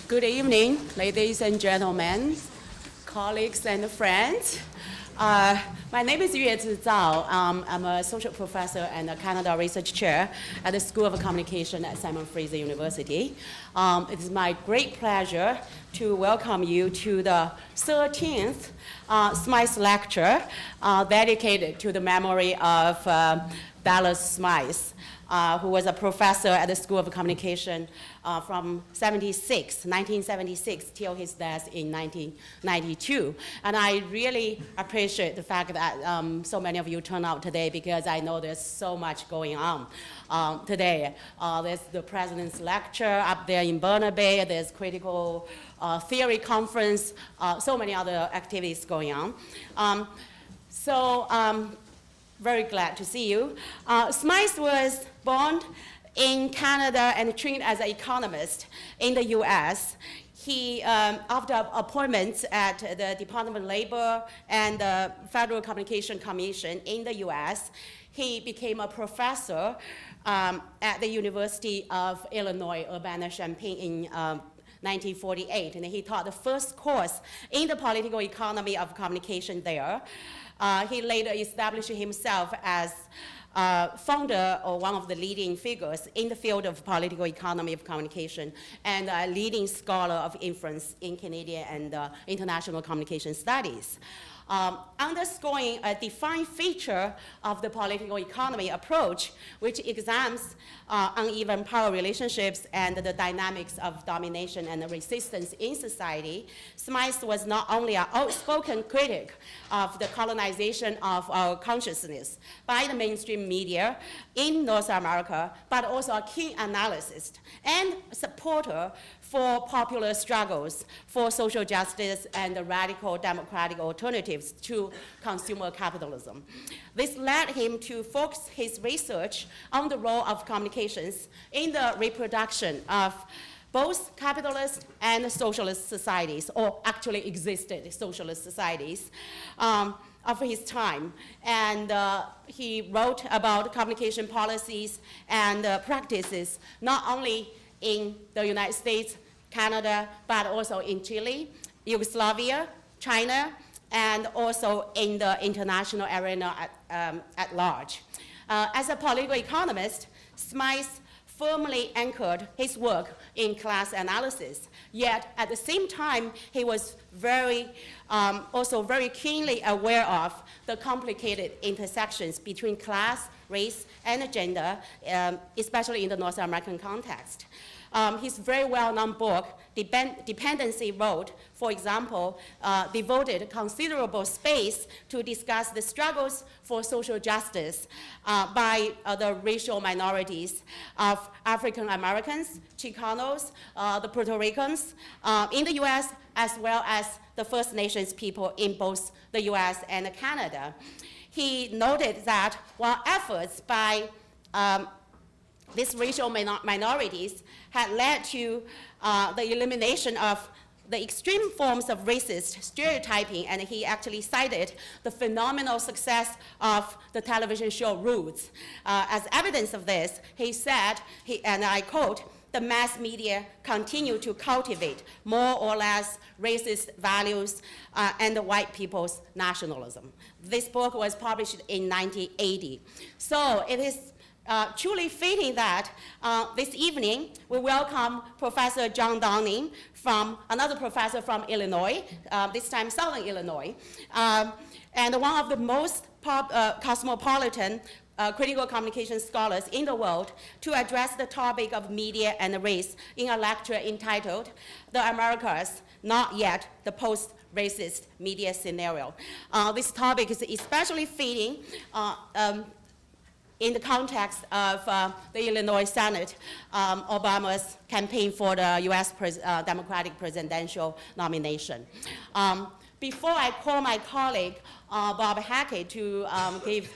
Good evening, ladies and gentlemen, colleagues and friends. My name is Yuezhi Zhao. I'm a social professor and a Canada Research Chair at the School of Communication at Simon Fraser University. It is my great pleasure to welcome you to the 13th Smythe Lecture dedicated to the memory of Dallas Smythe, who was a professor at the School of Communication from 1976 till his death in 1992. And I really appreciate the fact that so many of you turned out today, because I know there's so much going on today. There's the President's Lecture up there in Burnaby, there's critical theory conference, so many other activities going on. Very glad to see you. Smythe was born in Canada and trained as an economist in the US. He, after appointments at the Department of Labor and the Federal Communication Commission in the US, he became a professor at the University of Illinois, Urbana-Champaign in 1948, and he taught the first course in the political economy of communication there. He later established himself as founder or one of the leading figures in the field of political economy of communication and a leading scholar of influence in Canadian and international communication studies. Underscoring a defined feature of the political economy approach, which examines uneven power relationships and the dynamics of domination and resistance in society, Smythe was not only an outspoken critic of the colonization of our consciousness by the mainstream media in North America, but also a keen analyst and supporter for popular struggles for social justice and the radical democratic alternatives to consumer capitalism. This led him to focus his research on the role of communications in the reproduction of both capitalist and socialist societies, or actually existed socialist societies of his time. And he wrote about communication policies and practices, not only in the United States, Canada, but also in Chile, Yugoslavia, China, and also in the international arena at large. As a political economist, Smythe firmly anchored his work in class analysis, yet at the same time, he was also very keenly aware of the complicated intersections between class, race, and gender, especially in the North American context. His very well-known book, Dependency Road, for example, devoted considerable space to discuss the struggles for social justice by the racial minorities of African Americans, Chicanos, the Puerto Ricans in the US, as well as the First Nations people in both the US and Canada. He noted that while efforts by these racial minorities had led to the elimination of the extreme forms of racist stereotyping, and he actually cited the phenomenal success of the television show Roots. As evidence of this, he said, and I quote, "The mass media continue to cultivate more or less racist values and the white people's nationalism." This book was published in 1980. So it is truly fitting that this evening we welcome Professor John Downing, another professor from Illinois, this time Southern Illinois, and one of the most cosmopolitan critical communication scholars in the world, to address the topic of media and race in a lecture entitled "The Americas, Not Yet the Post-Racist Media Scenario." This topic is especially fitting in the context of the Illinois Senate, Obama's campaign for the US Democratic presidential nomination. Before I call my colleague, Bob Hackett, to give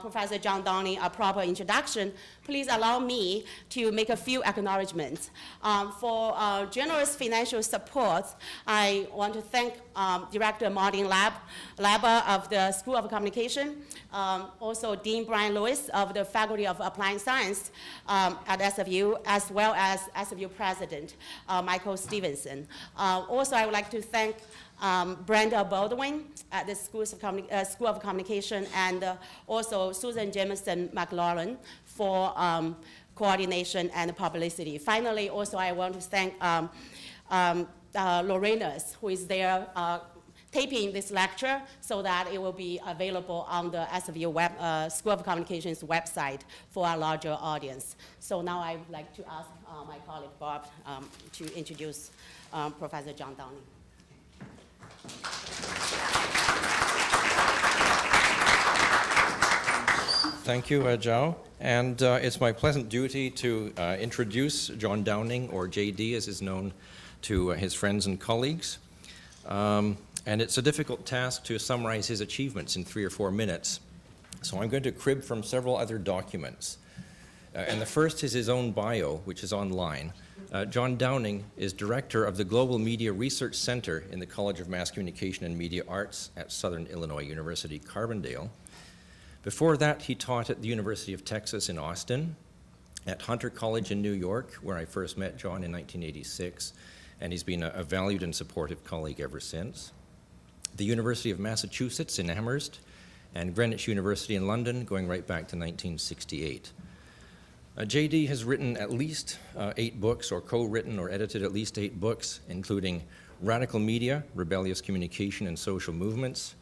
Professor John Downing a proper introduction, please allow me to make a few acknowledgements. For generous financial support, I want to thank Director Martin Laber of the School of Communication, also Dean Brian Lewis of the Faculty of Applied Science at SFU, as well as SFU President Michael Stevenson. Also, I would like to thank Brenda Baldwin at the School of Communication, and also Susan Jameson McLaurin for coordination and publicity. Finally, also I want to thank Lorena's, who is there taping this lecture so that it will be available on the SFU School of Communications website for a larger audience. So now I would like to ask my colleague Bob to introduce Professor John Downing. Thank you, Zhao. And it's my pleasant duty to introduce John Downing, or JD as is known to his friends and colleagues. And it's a difficult task to summarize his achievements in 3 or 4 minutes. So I'm going to crib from several other documents. And the first is his own bio, which is online. John Downing is director of the Global Media Research Center in the College of Mass Communication and Media Arts at Southern Illinois University, Carbondale. Before that, he taught at the University of Texas in Austin, at Hunter College in New York, where I first met John in 1986, and he's been a valued and supportive colleague ever since. The University of Massachusetts in Amherst, and Greenwich University in London, going right back to 1968. JD has written at least 8 books, or co-written or edited at least 8 books, including Radical Media, Rebellious Communication and Social Movements,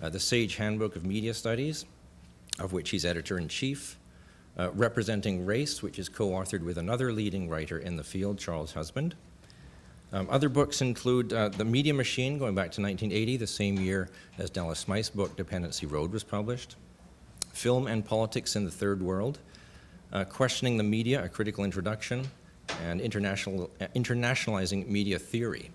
The Sage Handbook of Media Studies, of which he's editor-in-chief, Representing Race, which is co-authored with another leading writer in the field, Charles Husband. Other books include The Media Machine, going back to 1980, the same year as Dallas Smythe's book, Dependency Road, was published, Film and Politics in the Third World, Questioning the Media, A Critical Introduction, and Internationalizing Media Theory.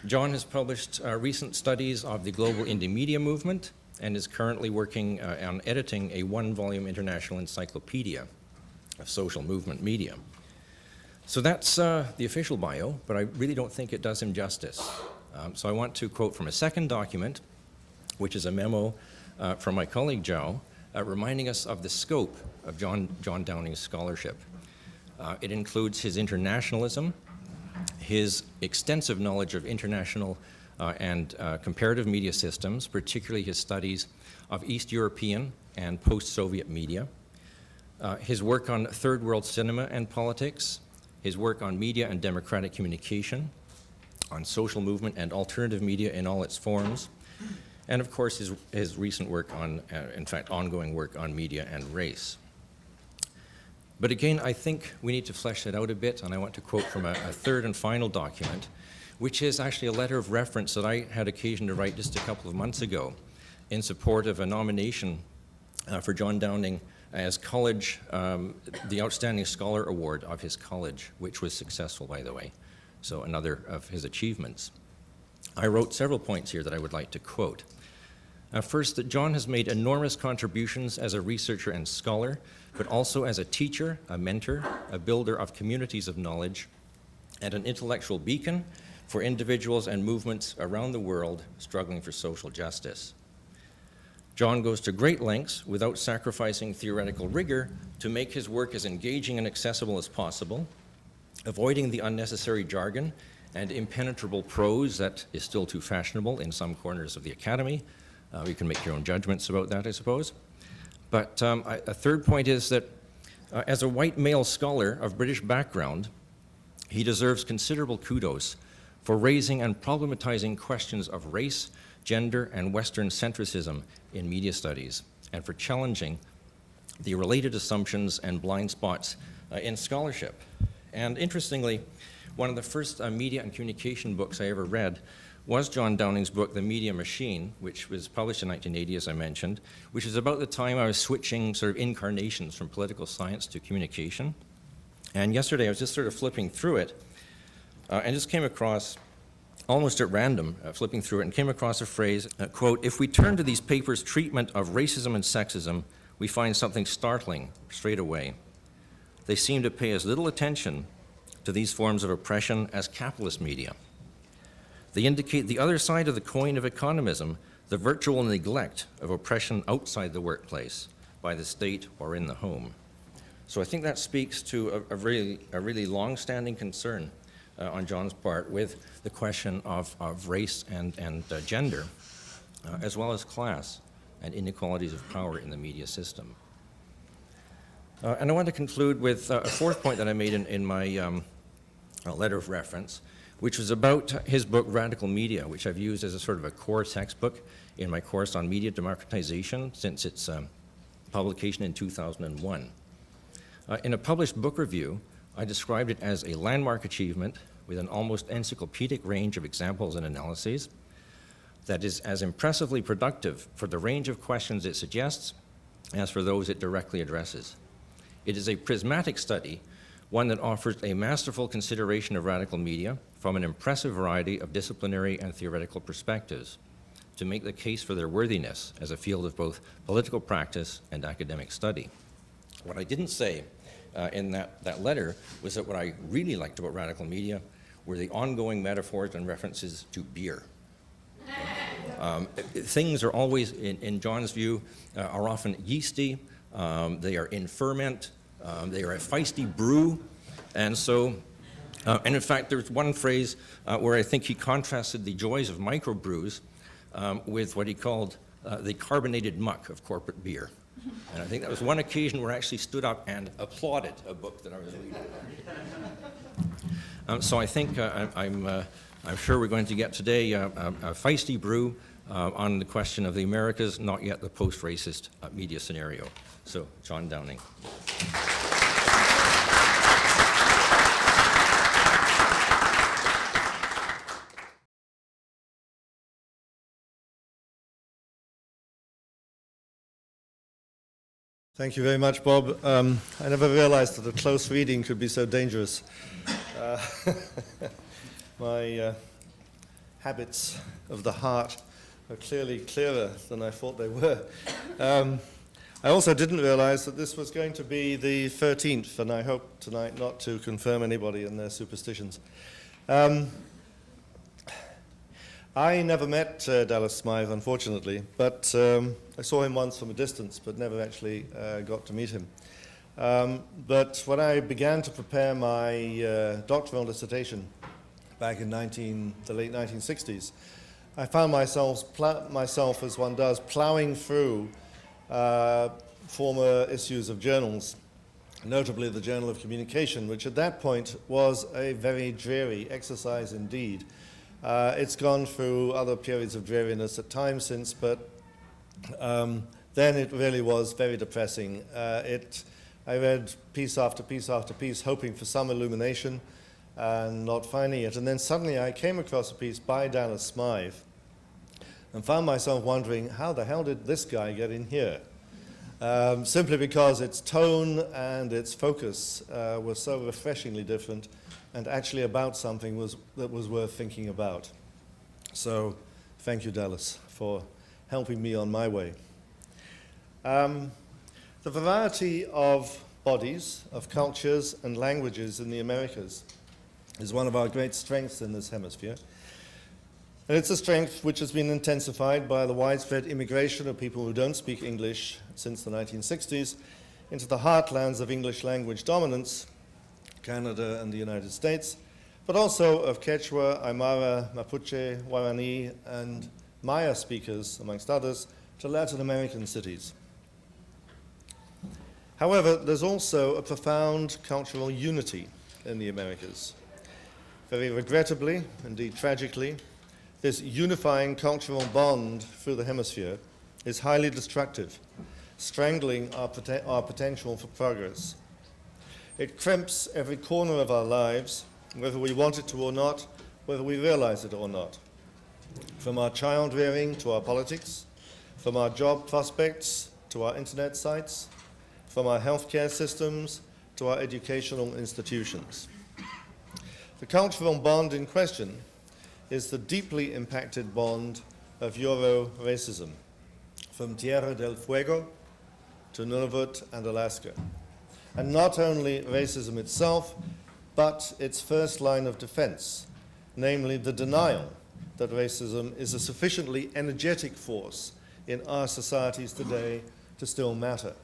John has published recent studies of the global indie media movement and is currently working on editing a 1-volume international encyclopedia of social movement media. So that's the official bio, but I really don't think it does him justice. So I want to quote from a second document, which is a memo from my colleague Zhao, reminding us of the scope of John Downing's scholarship. It includes his internationalism, his extensive knowledge of international and comparative media systems, particularly his studies of East European and post-Soviet media, his work on third world cinema and politics, his work on media and democratic communication, on social movement and alternative media in all its forms, and of course his recent work on, in fact, ongoing work on media and race. But again, I think we need to flesh that out a bit, and I want to quote from a third and final document, which is actually a letter of reference that I had occasion to write just a couple of months ago in support of a nomination for John Downing as college, the Outstanding Scholar Award of his college, which was successful, by the way, so another of his achievements. I wrote several points here that I would like to quote. First, that John has made enormous contributions as a researcher and scholar, but also as a teacher, a mentor, a builder of communities of knowledge, and an intellectual beacon for individuals and movements around the world struggling for social justice. John goes to great lengths without sacrificing theoretical rigor to make his work as engaging and accessible as possible, avoiding the unnecessary jargon and impenetrable prose that is still too fashionable in some corners of the academy. You can make your own judgments about that, I suppose. But a third point is that as a white male scholar of British background, he deserves considerable kudos for raising and problematizing questions of race, gender, and Western centricism in media studies, and for challenging the related assumptions and blind spots in scholarship. And interestingly, one of the first media and communication books I ever read was John Downing's book, The Media Machine, which was published in 1980, as I mentioned, which is about the time I was switching sort of incarnations from political science to communication. And yesterday I was just sort of flipping through it and just came across almost at random, flipping through it, and came across a phrase, quote, "If we turn to these papers' treatment of racism and sexism, we find something startling straight away. They seem to pay as little attention to these forms of oppression as capitalist media. They indicate the other side of the coin of economism, the virtual neglect of oppression outside the workplace, by the state or in the home." So I think that speaks to a really long-standing concern on John's part with the question of race and gender, as well as class and inequalities of power in the media system. And I want to conclude with a fourth point that I made in my letter of reference, which was about his book, Radical Media, which I've used as a sort of a core textbook in my course on media democratization since its publication in 2001. In a published book review, I described it as a landmark achievement with an almost encyclopedic range of examples and analyses that is as impressively productive for the range of questions it suggests as for those it directly addresses. It is a prismatic study, one that offers a masterful consideration of radical media from an impressive variety of disciplinary and theoretical perspectives to make the case for their worthiness as a field of both political practice and academic study. What I didn't say in that letter was that what I really liked about radical media were the ongoing metaphors and references to beer. Things are always, in John's view, are often yeasty, they are in ferment, they are a feisty brew, and so, and in fact, there's one phrase where I think he contrasted the joys of microbrews with what he called the carbonated muck of corporate beer. And I think that was one occasion where I actually stood up and applauded a book that I was reading. So I think I'm sure we're going to get today a feisty brew on the question of the Americas, not yet the post-racist media scenario. So, John Downing. Thank you very much, Bob. I never realized that a close reading could be so dangerous. My habits of the heart are clearly clearer than I thought they were. I also didn't realize that this was going to be the 13th, and I hope tonight not to confirm anybody in their superstitions. I never met Dallas Smythe, unfortunately, but I saw him once from a distance, but never actually got to meet him. But when I began to prepare my doctoral dissertation back in the late 1960s, I found myself, as one does, plowing through former issues of journals, notably the Journal of Communication, which at that point was a very dreary exercise indeed. It's gone through other periods of dreariness at times since, but then it really was very depressing. I read piece after piece after piece, hoping for some illumination and not finding it. And then suddenly I came across a piece by Dallas Smythe and found myself wondering, how the hell did this guy get in here? Simply because its tone and its focus were so refreshingly different and actually about something that was worth thinking about. So thank you, Dallas, for helping me on my way. The variety of bodies, of cultures and languages in the Americas is one of our great strengths in this hemisphere. And it's a strength which has been intensified by the widespread immigration of people who don't speak English since the 1960s into the heartlands of English language dominance, Canada and the United States, but also of Quechua, Aymara, Mapuche, Guarani, and Maya speakers, amongst others, to Latin American cities. However, there's also a profound cultural unity in the Americas. Very regrettably, indeed tragically, this unifying cultural bond through the hemisphere is highly destructive, strangling our potential for progress. It crimps every corner of our lives, whether we want it to or not, whether we realize it or not. From our child rearing to our politics, from our job prospects to our internet sites, from our healthcare systems to our educational institutions. The cultural bond in question is the deeply impacted bond of Euro-racism, from Tierra del Fuego to Nunavut and Alaska. And not only racism itself, but its first line of defense, namely the denial that racism is a sufficiently energetic force in our societies today to still matter.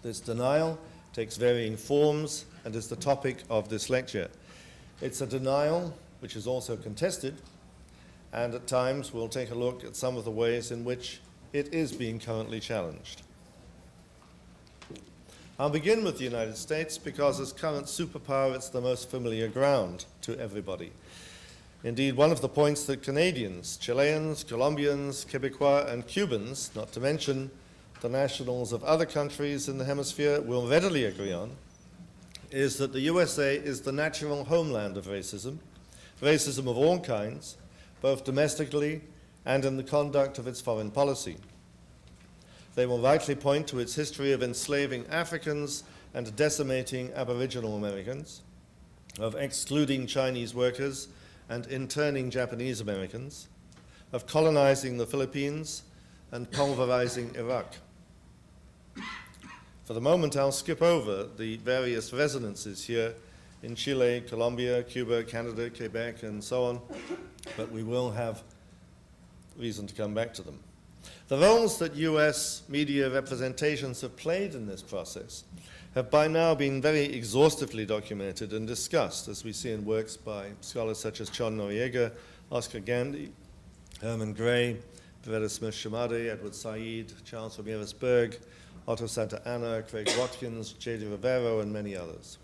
This denial takes varying forms and is the topic of this lecture. It's a denial which is also contested, and at times we'll take a look at some of the ways in which it is being currently challenged. I'll begin with the United States because as current superpower it's the most familiar ground to everybody. Indeed, one of the points that Canadians, Chileans, Colombians, Quebecois, and Cubans, not to mention the nationals of other countries in the hemisphere, will readily agree on, is that the USA is the natural homeland of racism, racism of all kinds, both domestically and in the conduct of its foreign policy. They will rightly point to its history of enslaving Africans and decimating Aboriginal Americans, of excluding Chinese workers and interning Japanese Americans, of colonizing the Philippines and pulverizing Iraq. For the moment, I'll skip over the various resonances here in Chile, Colombia, Cuba, Canada, Quebec, and so on, but we will have reason to come back to them. The roles that US media representations have played in this process have by now been very exhaustively documented and discussed, as we see in works by scholars such as John Noriega, Oscar Gandy, Herman Gray, Beretta Smith-Shimade, Edward Said, Charles Ramirez-Berg, Otto Santa Anna, Craig Watkins, J.D. Rivero, and many others.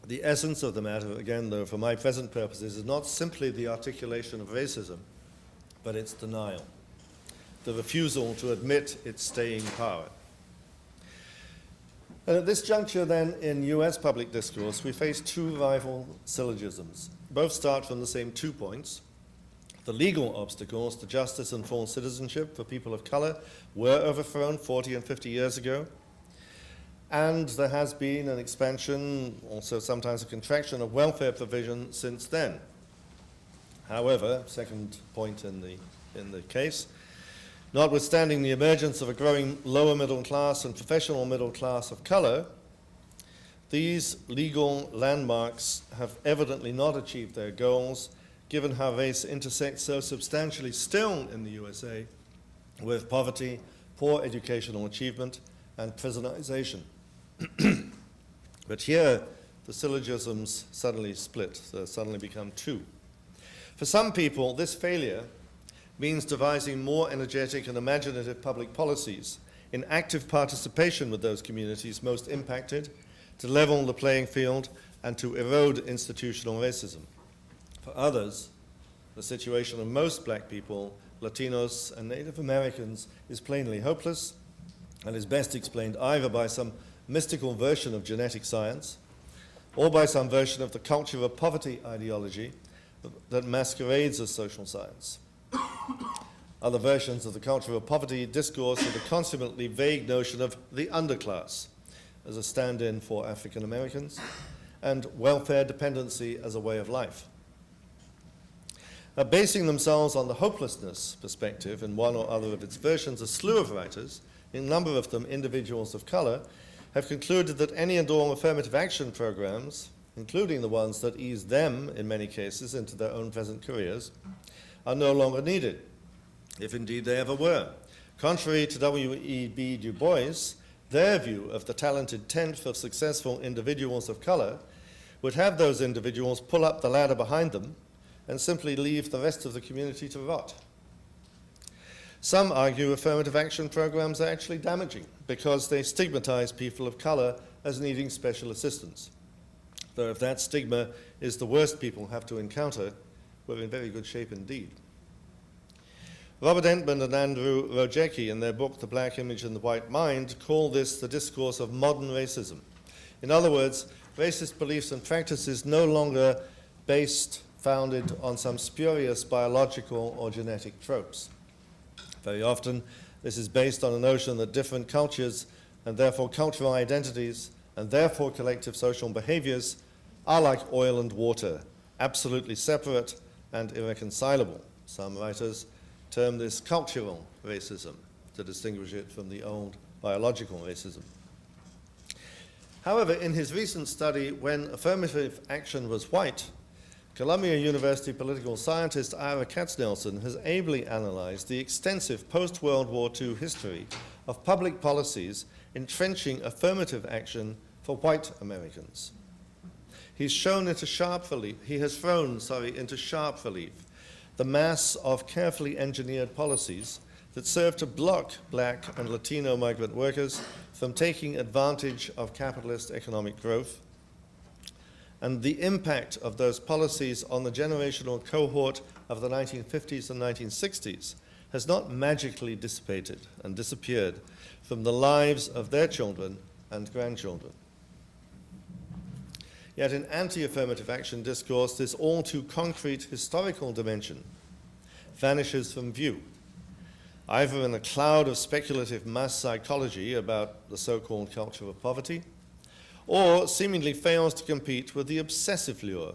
The essence of the matter, again, though, for my present purposes, is not simply the articulation of racism, but its denial, the refusal to admit its staying power. And at this juncture, then, in US public discourse, we face two rival syllogisms. Both start from the same 2 points. The legal obstacles to justice and full citizenship for people of color were overthrown 40 and 50 years ago. And there has been an expansion, also sometimes a contraction, of welfare provision since then. However, second point in the case, notwithstanding the emergence of a growing lower middle class and professional middle class of color, these legal landmarks have evidently not achieved their goals, given how race intersects so substantially still in the USA with poverty, poor educational achievement, and prisonization. But here, the syllogisms suddenly split, they suddenly become two. For some people, this failure means devising more energetic and imaginative public policies in active participation with those communities most impacted to level the playing field and to erode institutional racism. For others, the situation of most black people, Latinos, and Native Americans is plainly hopeless and is best explained either by some mystical version of genetic science or by some version of the culture of poverty ideology that masquerades as social science. Other versions of the culture of poverty discourse with the consummately vague notion of the underclass as a stand-in for African Americans and welfare dependency as a way of life. Basing themselves on the hopelessness perspective in one or other of its versions, a slew of writers, a number of them individuals of color, have concluded that any and all affirmative action programs, including the ones that ease them, in many cases, into their own present careers, are no longer needed, if indeed they ever were. Contrary to W.E.B. Du Bois, their view of the talented tenth of successful individuals of color would have those individuals pull up the ladder behind them and simply leave the rest of the community to rot. Some argue affirmative action programs are actually damaging because they stigmatize people of color as needing special assistance. Though if that stigma is the worst people have to encounter, we're in very good shape indeed. Robert Entman and Andrew Rojecki, in their book, The Black Image and the White Mind, call this the discourse of modern racism. In other words, racist beliefs and practices no longer founded on some spurious biological or genetic tropes. Very often, this is based on a notion that different cultures, and therefore cultural identities, and therefore collective social behaviors, are like oil and water, absolutely separate and irreconcilable. Some writers term this cultural racism to distinguish it from the old biological racism. However, in his recent study, When Affirmative Action Was White, Columbia University political scientist Ira Katznelson has ably analyzed the extensive post-World War II history of public policies entrenching affirmative action for white Americans. He has thrown into sharp relief the mass of carefully engineered policies that serve to block black and Latino migrant workers from taking advantage of capitalist economic growth, and the impact of those policies on the generational cohort of the 1950s and 1960s has not magically dissipated and disappeared from the lives of their children and grandchildren. Yet in anti-affirmative action discourse, this all too concrete historical dimension vanishes from view, either in a cloud of speculative mass psychology about the so-called culture of poverty, or seemingly fails to compete with the obsessive lure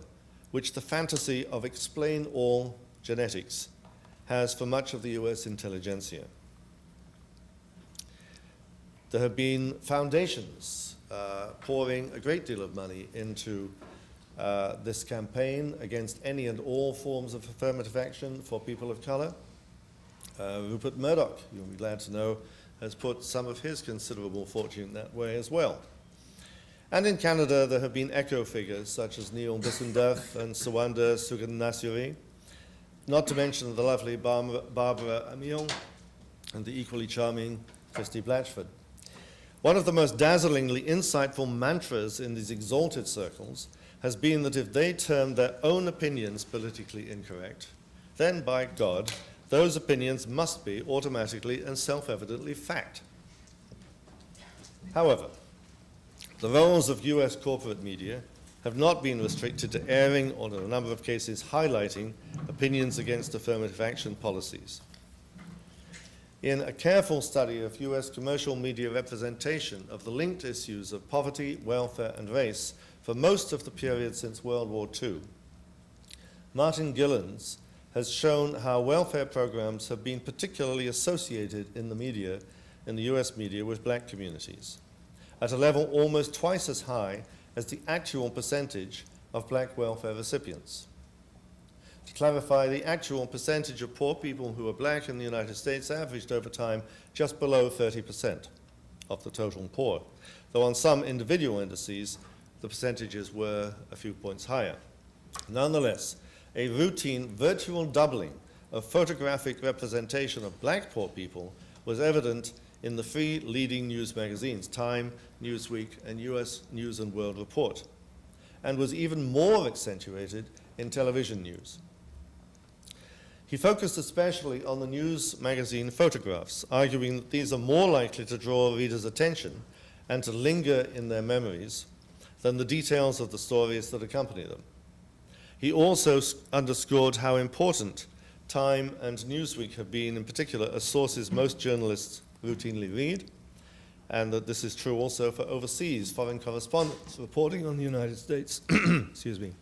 which the fantasy of explain all genetics has for much of the US intelligentsia. There have been foundations pouring a great deal of money into this campaign against any and all forms of affirmative action for people of color. Rupert Murdoch, you'll be glad to know, has put some of his considerable fortune that way as well. And in Canada, there have been echo figures such as Neil Bissenderf and Sawanda Suganasuri, not to mention the lovely Barbara Amiel and the equally charming Christy Blatchford. One of the most dazzlingly insightful mantras in these exalted circles has been that if they term their own opinions politically incorrect, then by God, those opinions must be automatically and self-evidently fact. However, the roles of US corporate media have not been restricted to airing or in a number of cases highlighting opinions against affirmative action policies. In a careful study of US commercial media representation of the linked issues of poverty, welfare, and race for most of the period since World War II, Martin Gillens has shown how welfare programs have been particularly associated in the media, in the US media, with black communities, at a level almost twice as high as the actual percentage of black welfare recipients. To clarify, the actual percentage of poor people who are black in the United States averaged over time just below 30% of the total poor, though on some individual indices, the percentages were a few points higher. Nonetheless, a routine virtual doubling of photographic representation of black poor people was evident in the three leading news magazines, Time, Newsweek, and US News and World Report, and was even more accentuated in television news. He focused especially on the news magazine photographs, arguing that these are more likely to draw readers' attention and to linger in their memories than the details of the stories that accompany them. He also underscored how important Time and Newsweek have been, in particular, as sources most journalists routinely read, and that this is true also for overseas foreign correspondents reporting on the United States. Excuse me.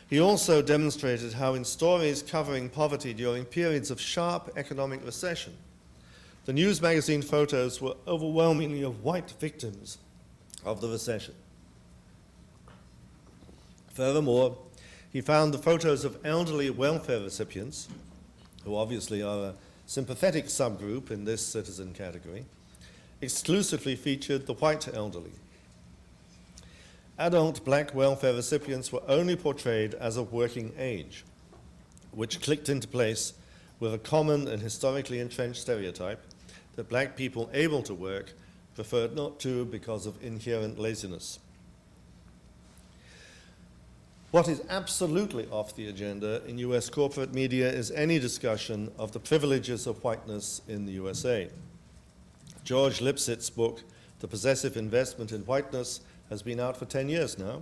He also demonstrated how in stories covering poverty during periods of sharp economic recession, the news magazine photos were overwhelmingly of white victims of the recession. Furthermore, he found the photos of elderly welfare recipients, who obviously are a sympathetic subgroup in this citizen category, exclusively featured the white elderly. Adult black welfare recipients were only portrayed as of working age, which clicked into place with a common and historically entrenched stereotype that black people able to work preferred not to because of inherent laziness. What is absolutely off the agenda in US corporate media is any discussion of the privileges of whiteness in the USA. George Lipsit's book, The Possessive Investment in Whiteness, has been out for 10 years now,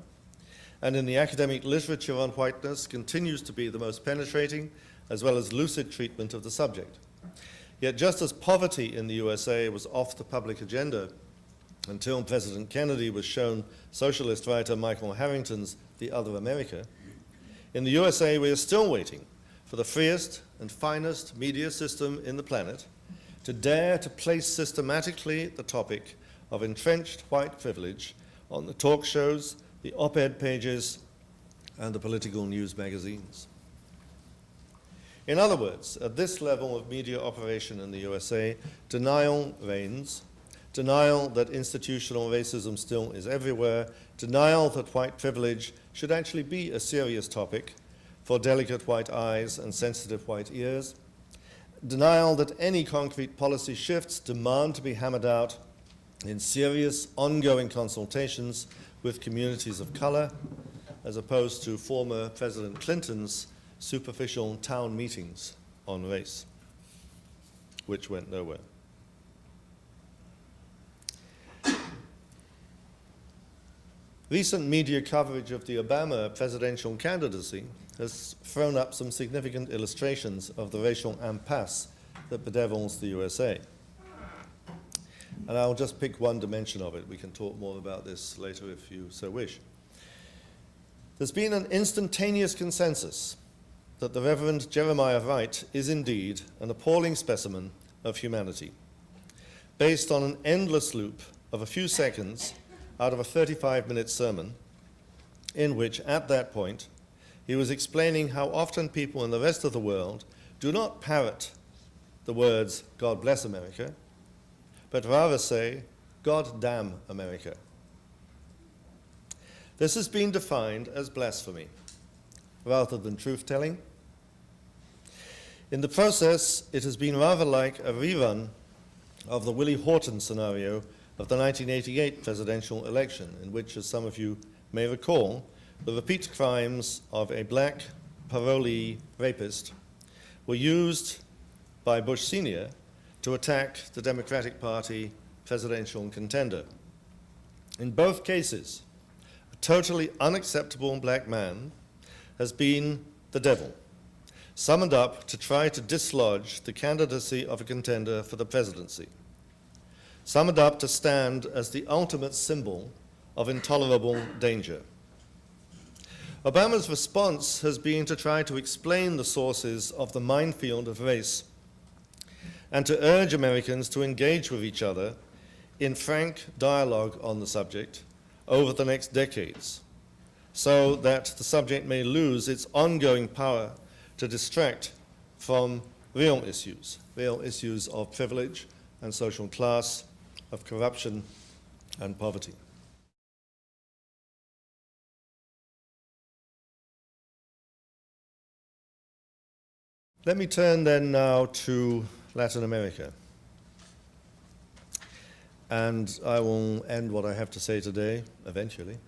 and in the academic literature on whiteness continues to be the most penetrating as well as lucid treatment of the subject. Yet just as poverty in the USA was off the public agenda until President Kennedy was shown socialist writer Michael Harrington's The Other America, In the USA, we are still waiting for the freest and finest media system in the planet to dare to place systematically the topic of entrenched white privilege on the talk shows, the op-ed pages, and the political news magazines. In other words, at this level of media operation in the USA, denial reigns, denial that institutional racism still is everywhere, denial that white privilege should actually be a serious topic for delicate white eyes and sensitive white ears, denial that any concrete policy shifts demand to be hammered out in serious, ongoing consultations with communities of color, as opposed to former President Clinton's superficial town meetings on race, which went nowhere. Recent media coverage of the Obama presidential candidacy has thrown up some significant illustrations of the racial impasse that bedevils the USA. And I'll just pick one dimension of it. We can talk more about this later if you so wish. There's been an instantaneous consensus that the Reverend Jeremiah Wright is indeed an appalling specimen of humanity, based on an endless loop of a few seconds out of a 35-minute sermon in which, at that point, he was explaining how often people in the rest of the world do not parrot the words, "God bless America," but rather say, "God damn America." This has been defined as blasphemy, rather than truth-telling. In the process, it has been rather like a rerun of the Willie Horton scenario of the 1988 presidential election, in which, as some of you may recall, the repeat crimes of a black parolee rapist were used by Bush Sr. to attack the Democratic Party presidential contender. In both cases, a totally unacceptable black man has been the devil, summoned up to try to dislodge the candidacy of a contender for the presidency, summoned up to stand as the ultimate symbol of intolerable danger. Obama's response has been to try to explain the sources of the minefield of race and to urge Americans to engage with each other in frank dialogue on the subject over the next decades, so that the subject may lose its ongoing power to distract from real issues of privilege and social class, of corruption and poverty. Let me turn then now to Latin America. And I will end what I have to say today, eventually,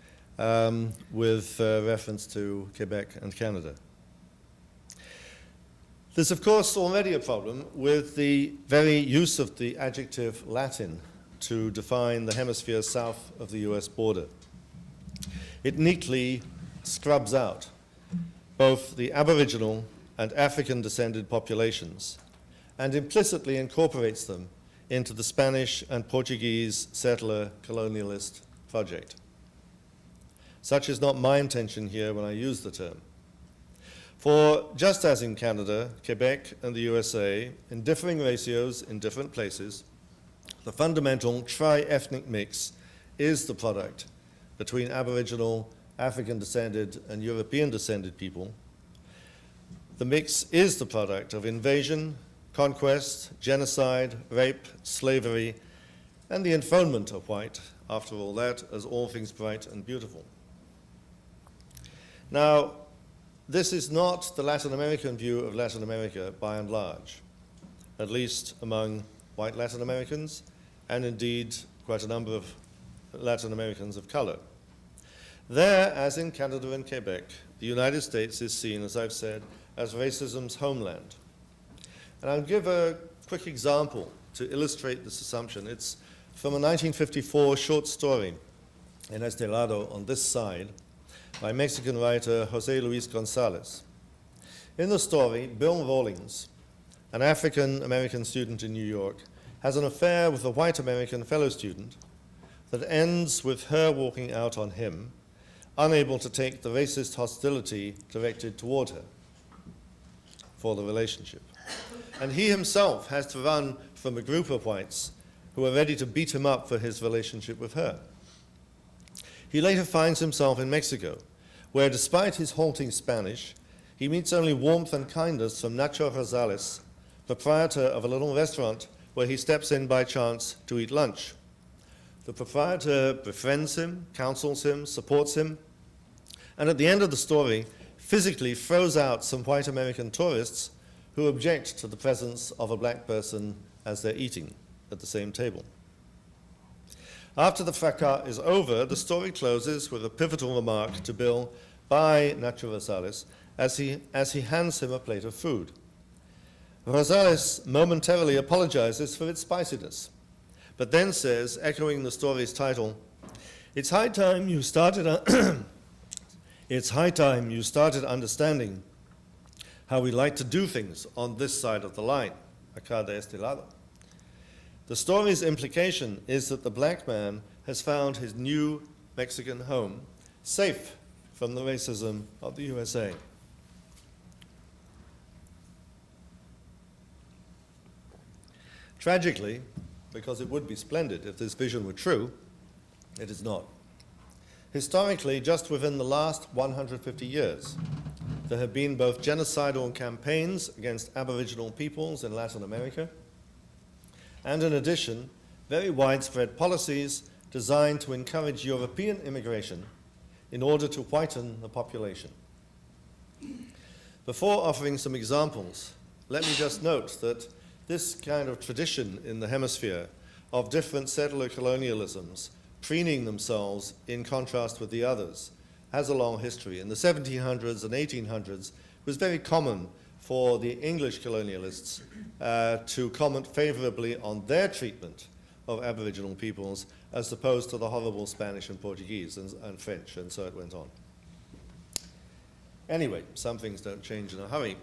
with reference to Quebec and Canada. There's, of course, already a problem with the very use of the adjective Latin to define the hemisphere south of the US border. It neatly scrubs out both the Aboriginal and African-descended populations and implicitly incorporates them into the Spanish and Portuguese settler colonialist project. Such is not my intention here when I use the term. For just as in Canada, Quebec, and the USA, in differing ratios in different places, the fundamental tri-ethnic mix is the product between Aboriginal, African-descended, and European-descended people. The mix is the product of invasion, conquest, genocide, rape, slavery, and the enthronement of white, after all that, as all things bright and beautiful. Now, this is not the Latin American view of Latin America by and large, at least among white Latin Americans, and indeed quite a number of Latin Americans of color. There, as in Canada and Quebec, the United States is seen, as I've said, as racism's homeland. And I'll give a quick example to illustrate this assumption. It's from a 1954 short story in Estelado on this side by Mexican writer Jose Luis Gonzalez. In the story, Bill Rawlings, an African-American student in New York, has an affair with a white American fellow student that ends with her walking out on him unable to take the racist hostility directed toward her for the relationship. And he himself has to run from a group of whites who are ready to beat him up for his relationship with her. He later finds himself in Mexico, where despite his halting Spanish, he meets only warmth and kindness from Nacho Rosales, proprietor of a little restaurant where he steps in by chance to eat lunch. The proprietor befriends him, counsels him, supports him, and at the end of the story, physically throws out some white American tourists who object to the presence of a black person as they're eating at the same table. After the fracas is over, the story closes with a pivotal remark to Bill by Nacho Rosales as he hands him a plate of food. Rosales momentarily apologizes for its spiciness, but then says, echoing the story's title, "It's high time you started understanding how we like to do things on this side of the line, acá de este lado." The story's implication is that the black man has found his new Mexican home, safe from the racism of the USA. Tragically, because it would be splendid if this vision were true, it is not. Historically, just within the last 150 years, there have been both genocidal campaigns against Aboriginal peoples in Latin America, and in addition, very widespread policies designed to encourage European immigration in order to whiten the population. Before offering some examples, let me just note that this kind of tradition in the hemisphere of different settler colonialisms preening themselves in contrast with the others has a long history. In the 1700s and 1800s, it was very common for the English colonialists to comment favorably on their treatment of Aboriginal peoples as opposed to the horrible Spanish and Portuguese and French, and so it went on. Anyway, some things don't change in a hurry.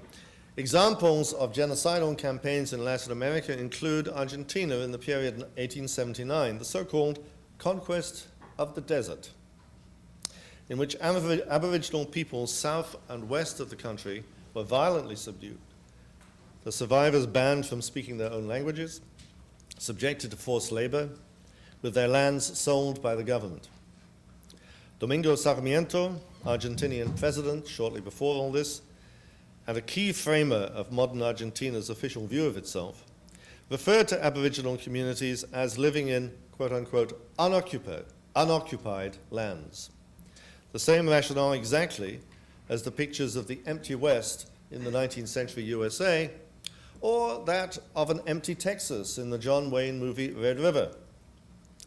Examples of genocidal campaigns in Latin America include Argentina in the period 1879, the so-called conquest of the desert, in which Aboriginal peoples south and west of the country were violently subdued, the survivors banned from speaking their own languages, subjected to forced labor, with their lands sold by the government. Domingo Sarmiento, Argentinian president shortly before all this, and a key framer of modern Argentina's official view of itself, referred to Aboriginal communities as living in, quote-unquote, unoccupied lands. The same rationale exactly as the pictures of the empty West in the 19th century USA, or that of an empty Texas in the John Wayne movie Red River.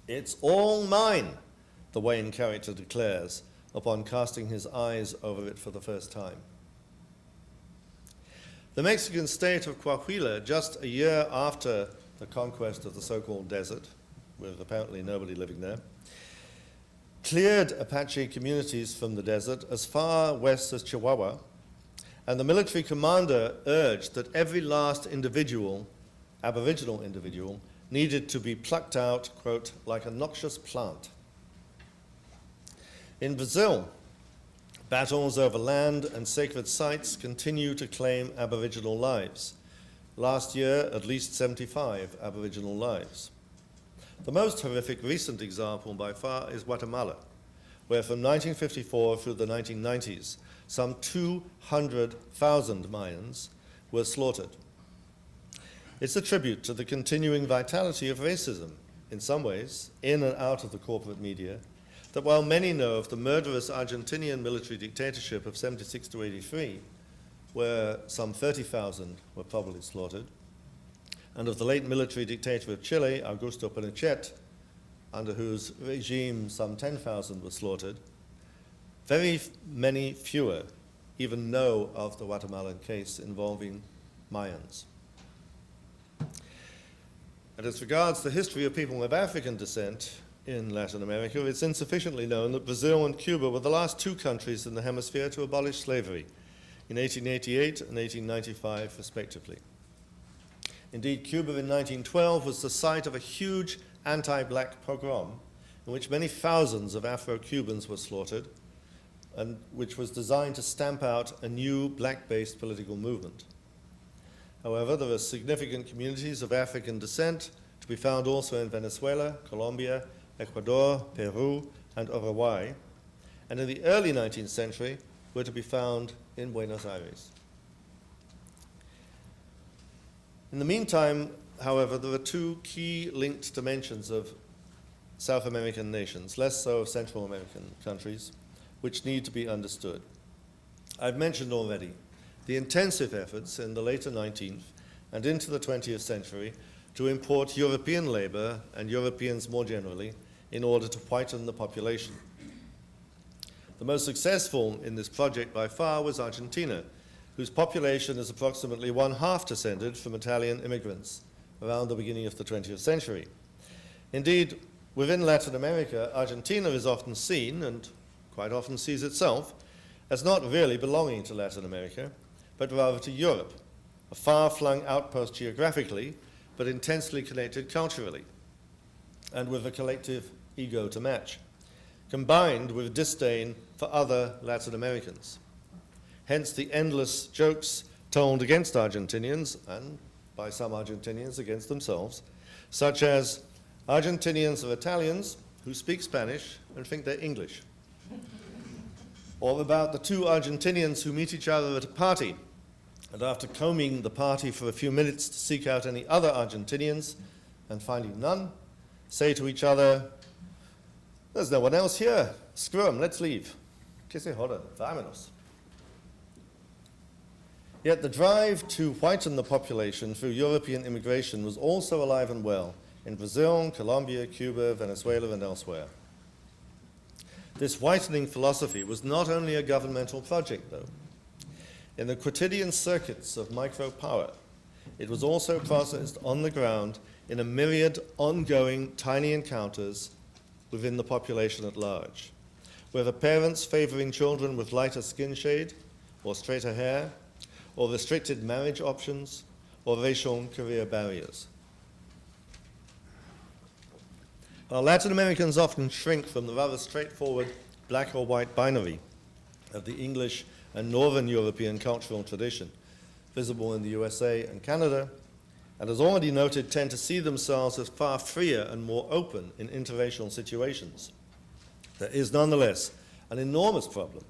"It's all mine," the Wayne character declares upon casting his eyes over it for the first time. The Mexican state of Coahuila, just a year after the conquest of the so-called desert, with apparently nobody living there, cleared Apache communities from the desert as far west as Chihuahua, and the military commander urged that every last individual, Aboriginal individual, needed to be plucked out, quote, like a noxious plant. In Brazil, battles over land and sacred sites continue to claim Aboriginal lives. Last year, at least 75 Aboriginal lives. The most horrific recent example by far is Guatemala, where from 1954 through the 1990s, some 200,000 Mayans were slaughtered. It's a tribute to the continuing vitality of racism, in some ways, in and out of the corporate media, that while many know of the murderous Argentinian military dictatorship of 76 to 83, where some 30,000 were probably slaughtered, and of the late military dictator of Chile, Augusto Pinochet, under whose regime some 10,000 were slaughtered, very many fewer even know of the Guatemalan case involving Mayans. And as regards the history of people of African descent in Latin America, it's insufficiently known that Brazil and Cuba were the last two countries in the hemisphere to abolish slavery in 1888 and 1895, respectively. Indeed, Cuba in 1912 was the site of a huge anti-black pogrom in which many thousands of Afro-Cubans were slaughtered, and which was designed to stamp out a new black-based political movement. However, there are significant communities of African descent to be found also in Venezuela, Colombia, Ecuador, Peru, and Uruguay, and in the early 19th century were to be found in Buenos Aires. In the meantime, however, there are two key linked dimensions of South American nations, less so of Central American countries, which need to be understood. I've mentioned already the intensive efforts in the later 19th and into the 20th century to import European labor and Europeans more generally in order to whiten the population. The most successful in this project by far was Argentina, whose population is approximately one-half descended from Italian immigrants around the beginning of the 20th century. Indeed, within Latin America, Argentina is often seen, and quite often sees itself, as not really belonging to Latin America, but rather to Europe, a far-flung outpost geographically, but intensely connected culturally, and with a collective ego to match, combined with disdain for other Latin Americans. Hence the endless jokes told against Argentinians, and by some Argentinians against themselves, such as, Argentinians are Italians who speak Spanish and think they're English. Or about the two Argentinians who meet each other at a party, and after combing the party for a few minutes to seek out any other Argentinians, and finding none, say to each other, there's no one else here, screw 'em, let's leave. Que se jodan, vámonos. Yet the drive to whiten the population through European immigration was also alive and well in Brazil, Colombia, Cuba, Venezuela, and elsewhere. This whitening philosophy was not only a governmental project, though. In the quotidian circuits of micro-power, it was also processed on the ground in a myriad ongoing tiny encounters within the population at large, whether parents favoring children with lighter skin shade or straighter hair, or restricted marriage options, or racial career barriers. While Latin Americans often shrink from the rather straightforward black or white binary of the English and Northern European cultural tradition, visible in the USA and Canada, and as already noted, tend to see themselves as far freer and more open in interracial situations. There is nonetheless an enormous problem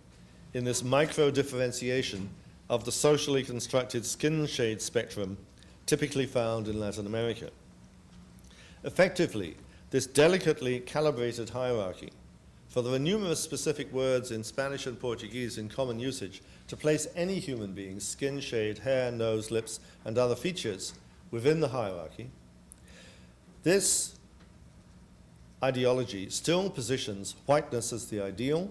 in this micro-differentiation of the socially constructed skin shade spectrum typically found in Latin America. Effectively, this delicately calibrated hierarchy, for there are numerous specific words in Spanish and Portuguese in common usage to place any human being's skin shade, hair, nose, lips, and other features within the hierarchy, this ideology still positions whiteness as the ideal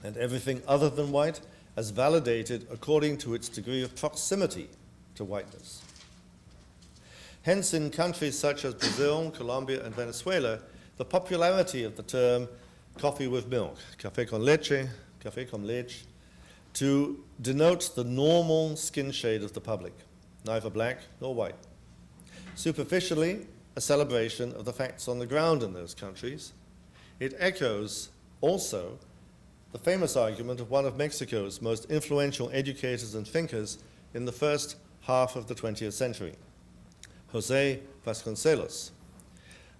and everything other than white as validated according to its degree of proximity to whiteness. Hence, in countries such as Brazil, Colombia, and Venezuela, the popularity of the term coffee with milk, café con leche, to denote the normal skin shade of the public, neither black nor white. Superficially, a celebration of the facts on the ground in those countries, it echoes also the famous argument of one of Mexico's most influential educators and thinkers in the first half of the 20th century, José Vasconcelos.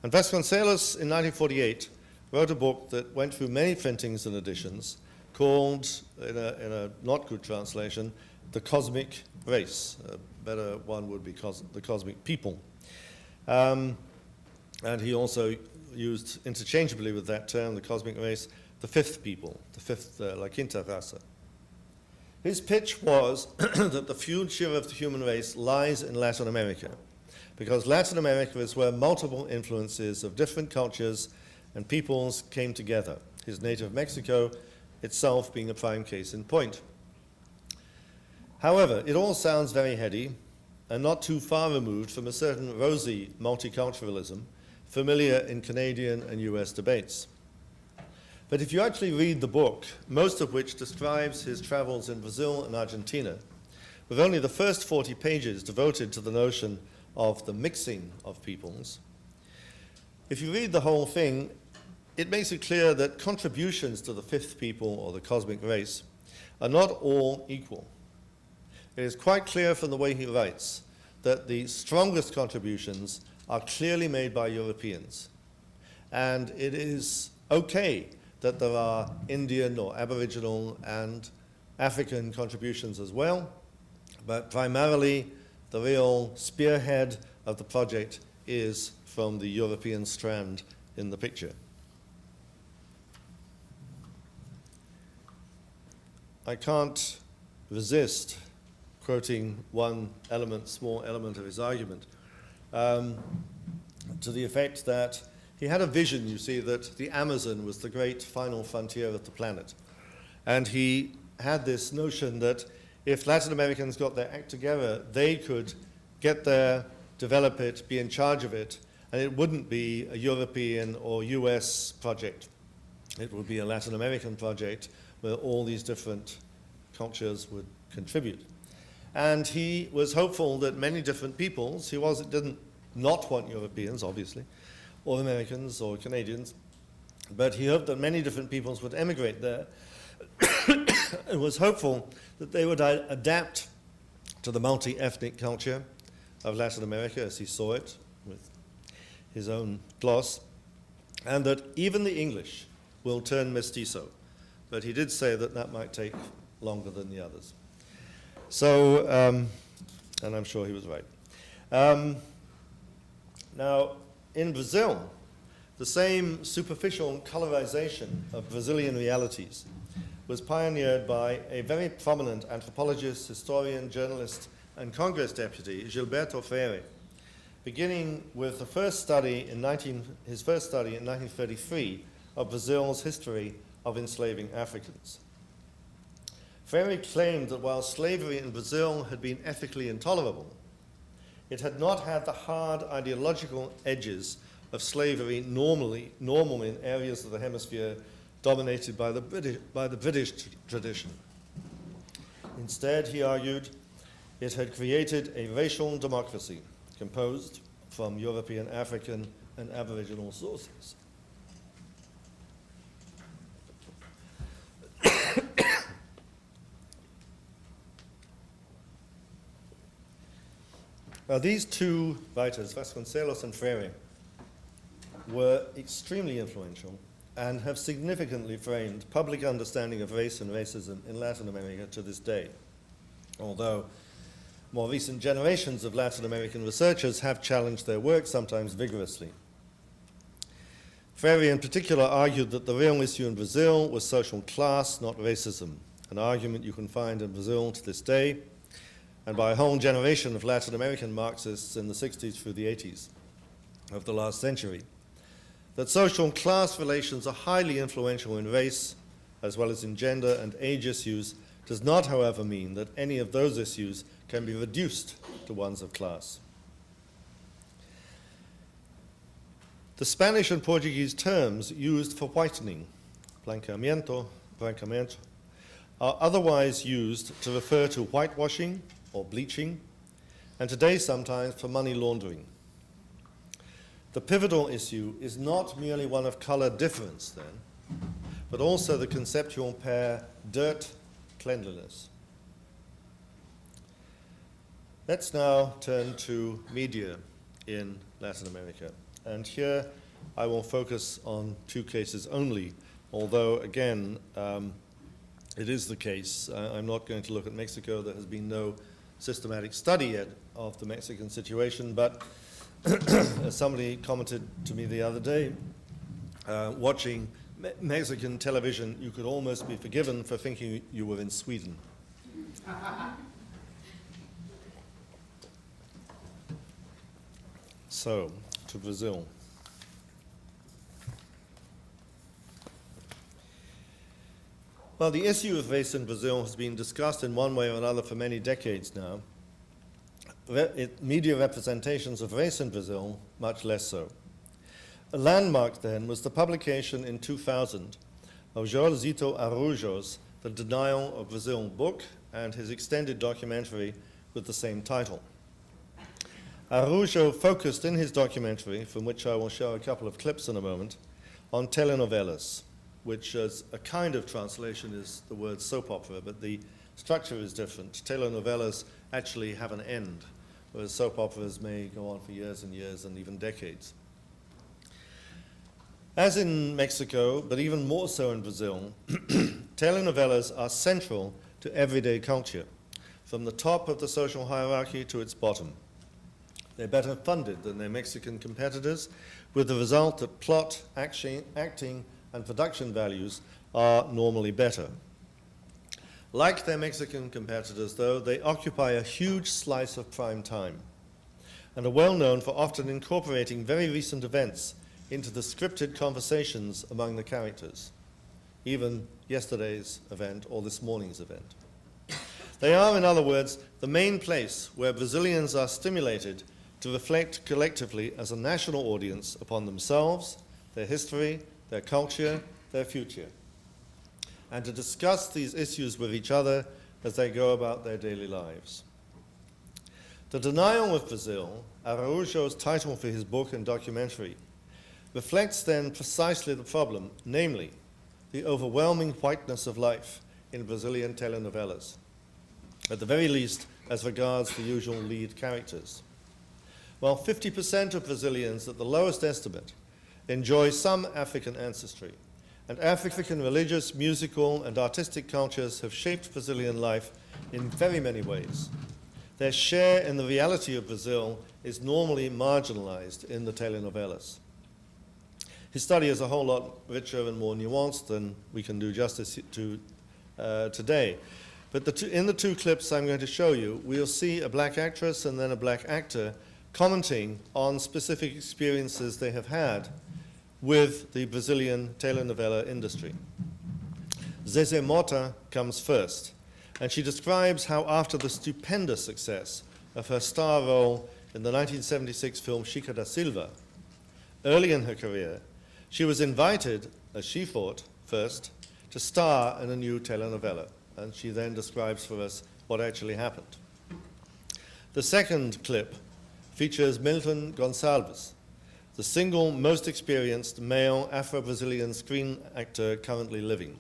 And Vasconcelos, in 1948, wrote a book that went through many printings and editions called, in a not good translation, The Cosmic Race. A better one would be The Cosmic People. And he also used interchangeably with that term, the cosmic race, the fifth people, the fifth, la quinta raza. His pitch was that the future of the human race lies in Latin America, because Latin America is where multiple influences of different cultures and peoples came together, his native Mexico itself being a prime case in point. However, it all sounds very heady and not too far removed from a certain rosy multiculturalism familiar in Canadian and US debates. But if you actually read the book, most of which describes his travels in Brazil and Argentina, with only the first 40 pages devoted to the notion of the mixing of peoples, if you read the whole thing, it makes it clear that contributions to the fifth people or the cosmic race are not all equal. It is quite clear from the way he writes that the strongest contributions are clearly made by Europeans. And it is okay that there are Indian or Aboriginal and African contributions as well, but primarily the real spearhead of the project is from the European strand in the picture. I can't resist quoting one element, small element of his argument, to the effect that he had a vision, you see, that the Amazon was the great final frontier of the planet. And he had this notion that if Latin Americans got their act together, they could get there, develop it, be in charge of it, and it wouldn't be a European or US project. It would be a Latin American project where all these different cultures would contribute. And he was hopeful that many different peoples, didn't not want Europeans, obviously, or Americans or Canadians, but he hoped that many different peoples would emigrate there and was hopeful that they would adapt to the multi-ethnic culture of Latin America as he saw it with his own gloss, and that even the English will turn mestizo. But he did say that that might take longer than the others. So, and I'm sure he was right. Now, in Brazil, the same superficial colorization of Brazilian realities was pioneered by a very prominent anthropologist, historian, journalist, and Congress deputy, Gilberto Freire, beginning with the first study his first study in 1933 of Brazil's history of enslaving Africans. Freire claimed that while slavery in Brazil had been ethically intolerable, it had not had the hard ideological edges of slavery normal in areas of the hemisphere dominated by the British tradition. Instead, he argued, it had created a racial democracy composed from European, African, and Aboriginal sources. Now, these two writers, Vasconcelos and Freire, were extremely influential and have significantly framed public understanding of race and racism in Latin America to this day, although more recent generations of Latin American researchers have challenged their work, sometimes vigorously. Freire in particular argued that the real issue in Brazil was social class, not racism, an argument you can find in Brazil to this day, and by a whole generation of Latin American Marxists in the 60s through the 80s of the last century, that social class relations are highly influential in race, as well as in gender and age issues, does not, however, mean that any of those issues can be reduced to ones of class. The Spanish and Portuguese terms used for whitening, branqueamiento, are otherwise used to refer to whitewashing or bleaching, and today sometimes for money laundering. The pivotal issue is not merely one of color difference then, but also the conceptual pair dirt-cleanliness. Let's now turn to media in Latin America. And here I will focus on two cases only, although again, it is the case. I'm not going to look at Mexico. There has been no systematic study yet of the Mexican situation, but as somebody commented to me the other day, watching Mexican television, you could almost be forgiven for thinking you were in Sweden. So, to Brazil. Well, the issue of race in Brazil has been discussed in one way or another for many decades now. Media representations of race in Brazil, much less so. A landmark then was the publication in 2000 of Joelzito Araújo's The Denial of Brazil book and his extended documentary with the same title. Araújo focused in his documentary, from which I will show a couple of clips in a moment, on telenovelas, which is a kind of translation is the word soap opera, but the structure is different. Telenovelas actually have an end, whereas soap operas may go on for years and years and even decades. As in Mexico, but even more so in Brazil, telenovelas are central to everyday culture, from the top of the social hierarchy to its bottom. They're better funded than their Mexican competitors, with the result that plot, acting, and production values are normally better. Like their Mexican competitors, though, they occupy a huge slice of prime time and are well known for often incorporating very recent events into the scripted conversations among the characters, even yesterday's event or this morning's event. They are, in other words, the main place where Brazilians are stimulated to reflect collectively as a national audience upon themselves, their history, their culture, their future, and to discuss these issues with each other as they go about their daily lives. The Denial of Brazil, Araújo's title for his book and documentary, reflects then precisely the problem, namely, the overwhelming whiteness of life in Brazilian telenovelas, at the very least as regards the usual lead characters. While 50% of Brazilians, at the lowest estimate, enjoy some African ancestry, and African religious, musical, and artistic cultures have shaped Brazilian life in very many ways. Their share in the reality of Brazil is normally marginalized in the telenovelas. His study is a whole lot richer and more nuanced than we can do justice to today. But in the two clips I'm going to show you, we'll see a black actress and then a black actor commenting on specific experiences they have had with the Brazilian telenovela industry. Zezé Mota comes first, and she describes how after the stupendous success of her star role in the 1976 film Chica da Silva, early in her career, she was invited, as she thought, first, to star in a new telenovela, and she then describes for us what actually happened. The second clip features Milton Gonçalves, the single most experienced male Afro-Brazilian screen actor currently living,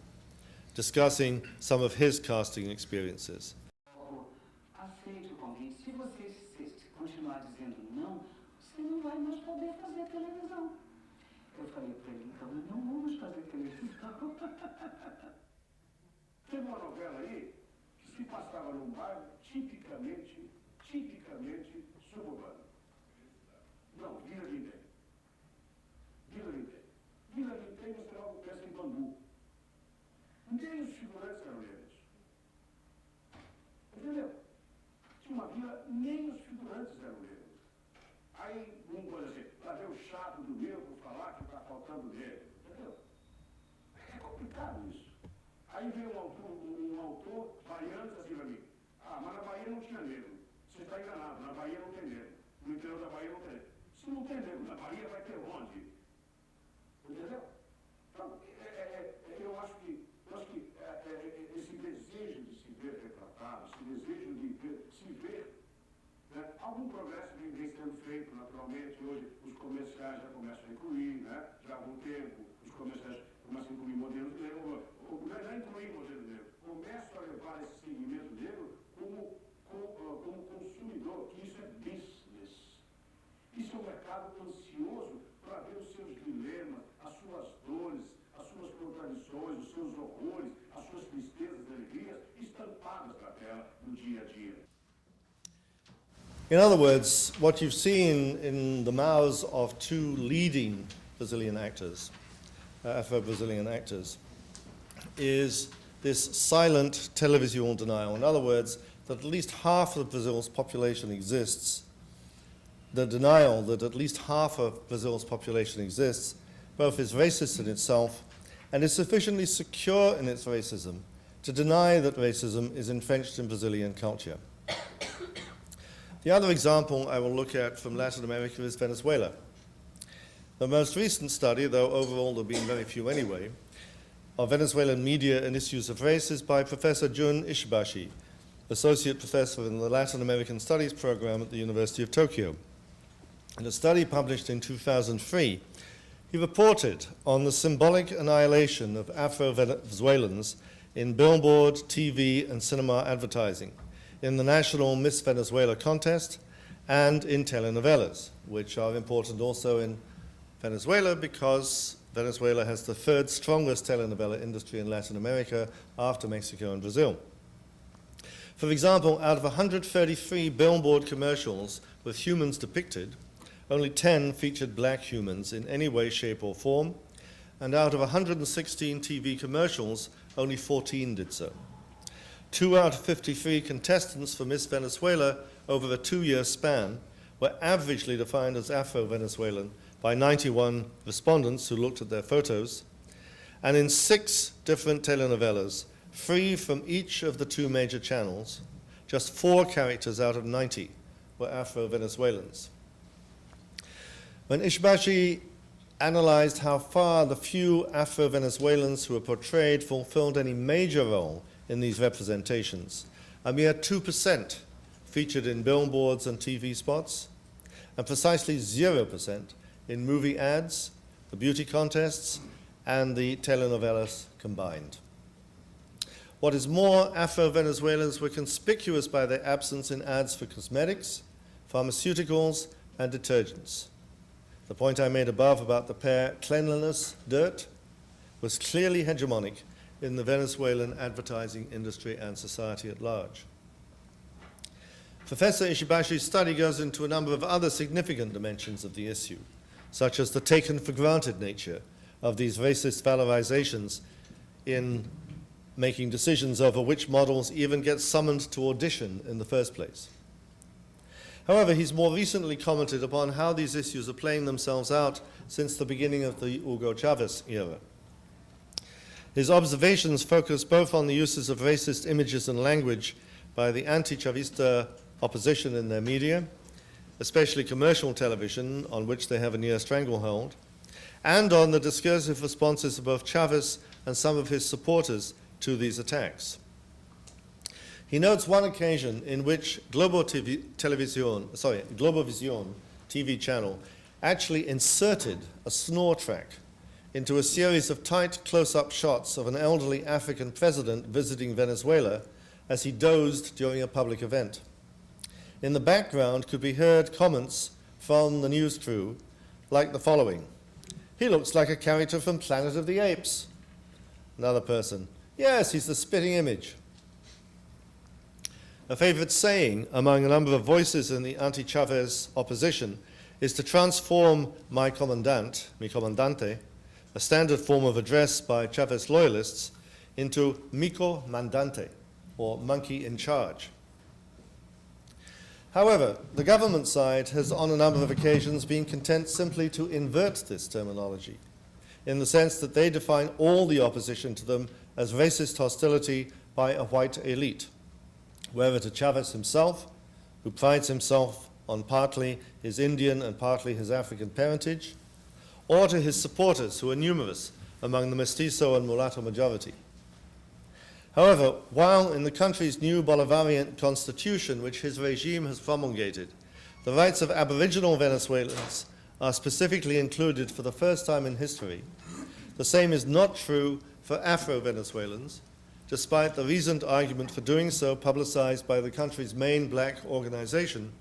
discussing some of his casting experiences. Aceite o convite. Se você continuar dizendo não, você não vai mais poder fazer televisão. Eu falei para ele, então nós não vamos fazer televisão. Tem uma novela aí que se passava num bairro tipicamente suburbano. Não, Vila Lindem. Vila Lindem, você logo pensa em Bangu. Nem os figurantes eram negros. Entendeu? Tinha uma vila, nem os figurantes eram negros. Aí, por exemplo, lá vem o chato do negro falar que está faltando negro. Entendeu? É complicado isso. Aí vem um autor baiano e diz assim para mim, mas na Bahia não tinha negro. Você está enganado, na Bahia não tem negro. No interior da Bahia não tem negro. Se não tem negro na Bahia, vai ter onde? Entendeu? Então, eu acho que esse desejo de se ver retratado, esse desejo de se ver, né? Algum progresso vem sendo feito naturalmente. Hoje os comerciais já começam a incluir, né? Já há algum tempo os comerciais começam a incluir modelos negros, já incluir modelos negros, começam a levar esse segmento negro como consumidor, que isso é business. Isso é um mercado ansioso para ver os seus dilemas, as suas dores, as suas contradições, os seus horrores, as suas tristezas e alegrias estampadas na tela no dia a dia. In other words, what you've seen in the mouths of two leading Brazilian actors, Afro-Brazilian actors, is this silent televisual denial. In other words, that at least half of Brazil's population exists, the denial that at least half of Brazil's population exists, both is racist in itself and is sufficiently secure in its racism to deny that racism is entrenched in Brazilian culture. The other example I will look at from Latin America is Venezuela. The most recent study, though overall there have been very few anyway, of Venezuelan media and issues of race is by Professor Jun Ishibashi, Associate Professor in the Latin American Studies program at the University of Tokyo. In a study published in 2003, He reported on the symbolic annihilation of Afro-Venezuelans in billboard, TV, and cinema advertising, in the national Miss Venezuela contest, and in telenovelas, which are important also in Venezuela because Venezuela has the third strongest telenovela industry in Latin America after Mexico and Brazil. For example, out of 133 billboard commercials with humans depicted, only 10 featured black humans in any way, shape, or form, and out of 116 TV commercials, only 14 did so. 2 out of 53 contestants for Miss Venezuela over a 2-year span were averagely defined as Afro-Venezuelan by 91 respondents who looked at their photos, and in 6 different telenovelas, free from each of the 2 major channels, just 4 characters out of 90 were Afro-Venezuelans. When Ishibashi analyzed how far the few Afro-Venezuelans who were portrayed fulfilled any major role in these representations, a mere 2% featured in billboards and TV spots, and precisely 0% in movie ads, the beauty contests, and the telenovelas combined. What is more, Afro-Venezuelans were conspicuous by their absence in ads for cosmetics, pharmaceuticals, and detergents. The point I made above about the pair cleanliness, dirt, was clearly hegemonic in the Venezuelan advertising industry and society at large. Professor Ishibashi's study goes into a number of other significant dimensions of the issue, such as the taken-for-granted nature of these racist valorizations in making decisions over which models even get summoned to audition in the first place. However, he's more recently commented upon how these issues are playing themselves out since the beginning of the Hugo Chavez era. His observations focus both on the uses of racist images and language by the anti-Chavista opposition in their media, especially commercial television, on which they have a near stranglehold, and on the discursive responses of both Chavez and some of his supporters to these attacks. He notes one occasion in which Globovision TV channel actually inserted a snore track into a series of tight close-up shots of an elderly African president visiting Venezuela as he dozed during a public event. In the background could be heard comments from the news crew like the following: "He looks like a character from Planet of the Apes." Another person: "Yes, he's the spitting image." A favorite saying among a number of voices in the anti-Chavez opposition is to transform mi comandante, a standard form of address by Chavez loyalists, into mico mandante, or monkey in charge. However, the government side has on a number of occasions been content simply to invert this terminology, in the sense that they define all the opposition to them as racist hostility by a white elite, whether to Chavez himself, who prides himself on partly his Indian and partly his African parentage, or to his supporters, who are numerous among the mestizo and mulatto majority. However, while in the country's new Bolivarian constitution, which his regime has promulgated, the rights of Aboriginal Venezuelans are specifically included for the first time in history, the same is not true for Afro-Venezuelans, despite the recent argument for doing so publicized by the country's main black organization,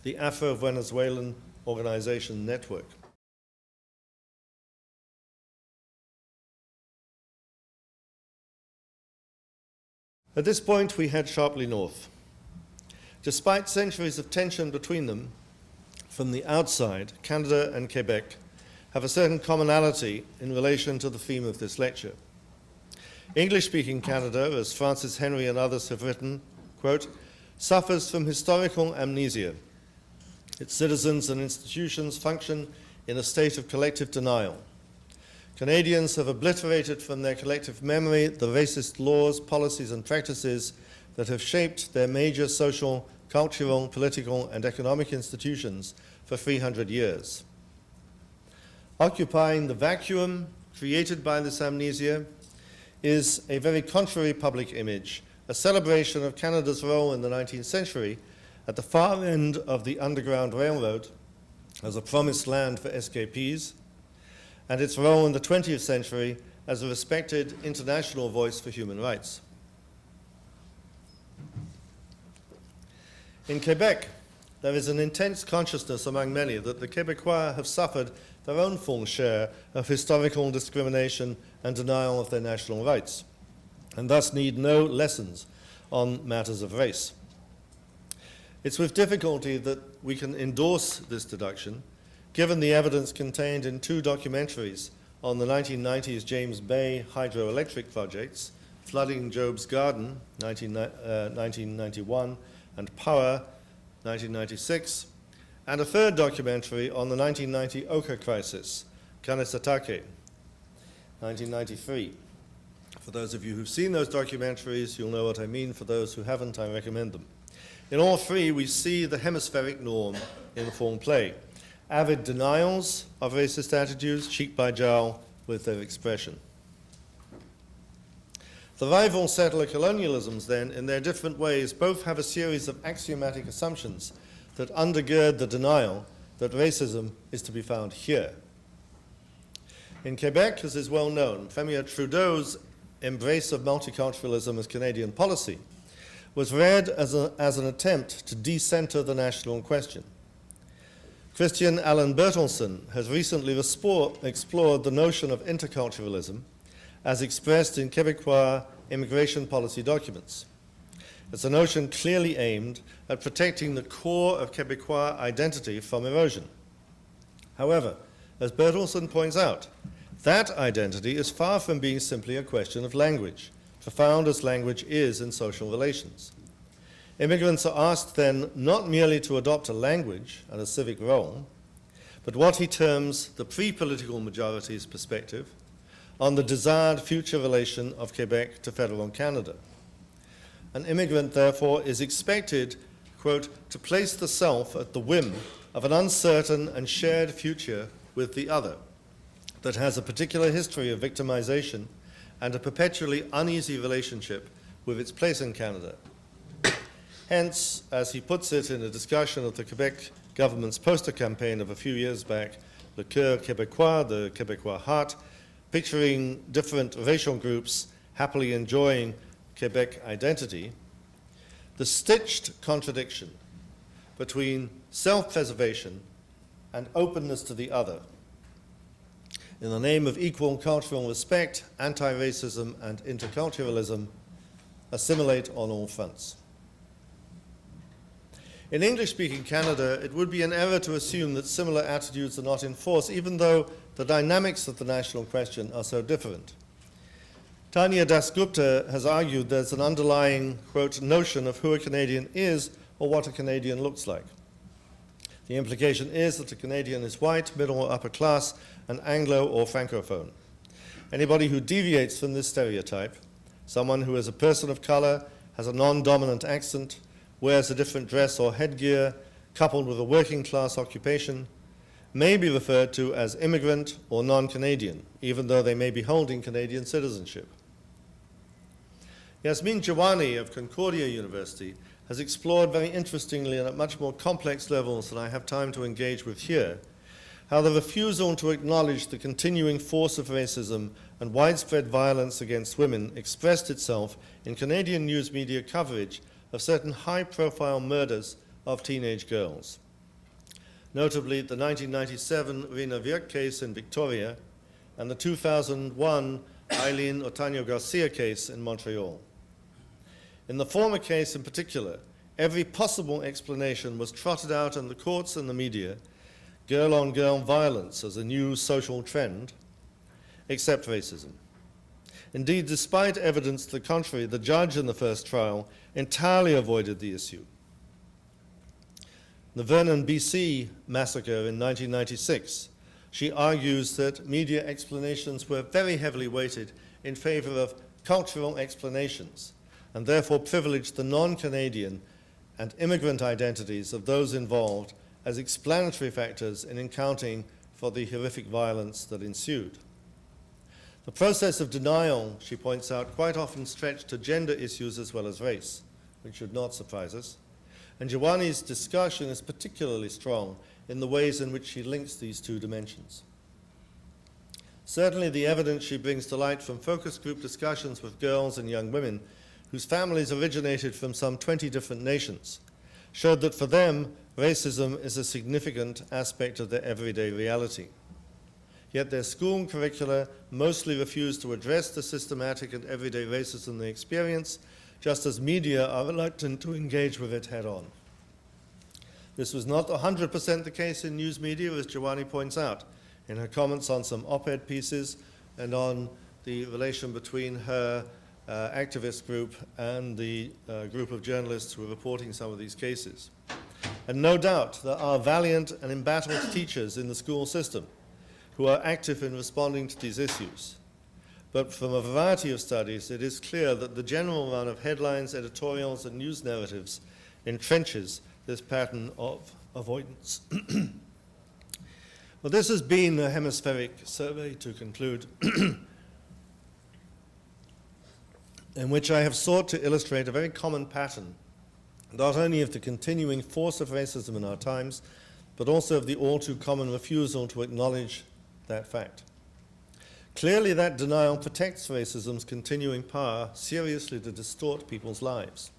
the Afro-Venezuelan Organization Network. At this point, we head sharply north. Despite centuries of tension between them, from the outside, Canada and Quebec have a certain commonality in relation to the theme of this lecture. English-speaking Canada, as Francis Henry and others have written, quote, suffers from historical amnesia. Its citizens and institutions function in a state of collective denial. Canadians have obliterated from their collective memory the racist laws, policies, and practices that have shaped their major social, cultural, political, and economic institutions for 300 years. Occupying the vacuum created by this amnesia is a very contrary public image, a celebration of Canada's role in the 19th century at the far end of the Underground Railroad as a promised land for escapees, and its role in the 20th century as a respected international voice for human rights. In Quebec, there is an intense consciousness among many that the Québécois have suffered their own full share of historical discrimination and denial of their national rights, and thus need no lessons on matters of race. It's with difficulty that we can endorse this deduction, given the evidence contained in two documentaries on the 1990s James Bay hydroelectric projects, Flooding Job's Garden, 1991, and Power, 1996, and a third documentary on the 1990 ochre crisis, Kanesatake, 1993. For those of you who've seen those documentaries, you'll know what I mean. For those who haven't, I recommend them. In all three, we see the hemispheric norm in full play. Avid denials of racist attitudes, cheek by jowl with their expression. The rival settler colonialisms, then, in their different ways, both have a series of axiomatic assumptions that undergird the denial that racism is to be found here. In Quebec, as is well known, Premier Trudeau's embrace of multiculturalism as Canadian policy was read as an attempt to decenter the national question. Christian Alan Bertelsen has recently explored the notion of interculturalism as expressed in Quebecois immigration policy documents. It's a notion clearly aimed at protecting the core of Quebecois identity from erosion. However, as Bertelsen points out, that identity is far from being simply a question of language, profound as language is in social relations. Immigrants are asked then not merely to adopt a language and a civic role, but what he terms the pre-political majority's perspective on the desired future relation of Quebec to federal Canada. An immigrant, therefore, is expected, quote, to place the self at the whim of an uncertain and shared future with the other that has a particular history of victimization and a perpetually uneasy relationship with its place in Canada. Hence, as he puts it in a discussion of the Quebec government's poster campaign of a few years back, Le Cœur Québécois, the Québécois heart, picturing different racial groups happily enjoying Quebec identity, the stitched contradiction between self-preservation and openness to the other, in the name of equal cultural respect, anti-racism and interculturalism, assimilate on all fronts. In English-speaking Canada, it would be an error to assume that similar attitudes are not in force, even though the dynamics of the national question are so different. Tanya Dasgupta has argued there's an underlying, quote, notion of who a Canadian is or what a Canadian looks like. The implication is that a Canadian is white, middle or upper class, and Anglo or Francophone. Anybody who deviates from this stereotype, someone who is a person of color, has a non-dominant accent, wears a different dress or headgear, coupled with a working class occupation, may be referred to as immigrant or non-Canadian, even though they may be holding Canadian citizenship. Yasmin Jawani of Concordia University has explored very interestingly and at much more complex levels than I have time to engage with here, how the refusal to acknowledge the continuing force of racism and widespread violence against women expressed itself in Canadian news media coverage of certain high-profile murders of teenage girls. Notably, the 1997 Rina Virk case in Victoria and the 2001 Eileen Otaño Garcia case in Montreal. In the former case in particular, every possible explanation was trotted out in the courts and the media, girl-on-girl violence as a new social trend, except racism. Indeed, despite evidence to the contrary, the judge in the first trial entirely avoided the issue. The Vernon, BC massacre in 1996, she argues that media explanations were very heavily weighted in favor of cultural explanations and therefore privileged the non-Canadian and immigrant identities of those involved as explanatory factors in accounting for the horrific violence that ensued. The process of denial, she points out, quite often stretched to gender issues as well as race, which should not surprise us. And Jawani's discussion is particularly strong in the ways in which she links these two dimensions. Certainly the evidence she brings to light from focus group discussions with girls and young women whose families originated from some 20 different nations showed that for them, racism is a significant aspect of their everyday reality. Yet their school curricula mostly refuse to address the systematic and everyday racism they experience, just as media are reluctant to engage with it head-on. This was not 100% the case in news media, as Giovanni points out, in her comments on some op-ed pieces and on the relation between her activist group and the group of journalists who are reporting some of these cases. And no doubt there are valiant and embattled teachers in the school system who are active in responding to these issues. But from a variety of studies, it is clear that the general run of headlines, editorials, and news narratives entrenches this pattern of avoidance. Well, this has been a hemispheric survey, to conclude, in which I have sought to illustrate a very common pattern, not only of the continuing force of racism in our times, but also of the all-too-common refusal to acknowledge that fact. Clearly, that denial protects racism's continuing power seriously to distort people's lives.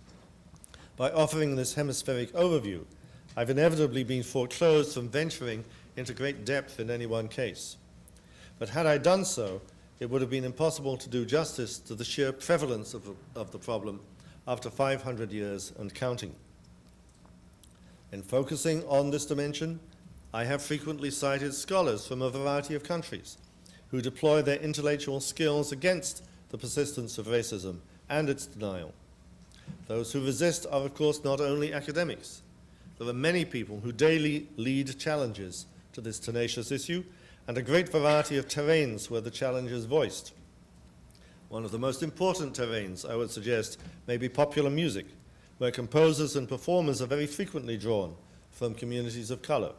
By offering this hemispheric overview, I've inevitably been foreclosed from venturing into great depth in any one case. But had I done so, it would have been impossible to do justice to the sheer prevalence of the problem after 500 years and counting. In focusing on this dimension, I have frequently cited scholars from a variety of countries who deploy their intellectual skills against the persistence of racism and its denial. Those who resist are, of course, not only academics. There are many people who daily lead challenges to this tenacious issue, and a great variety of terrains where the challenge is voiced. One of the most important terrains, I would suggest, may be popular music, where composers and performers are very frequently drawn from communities of color.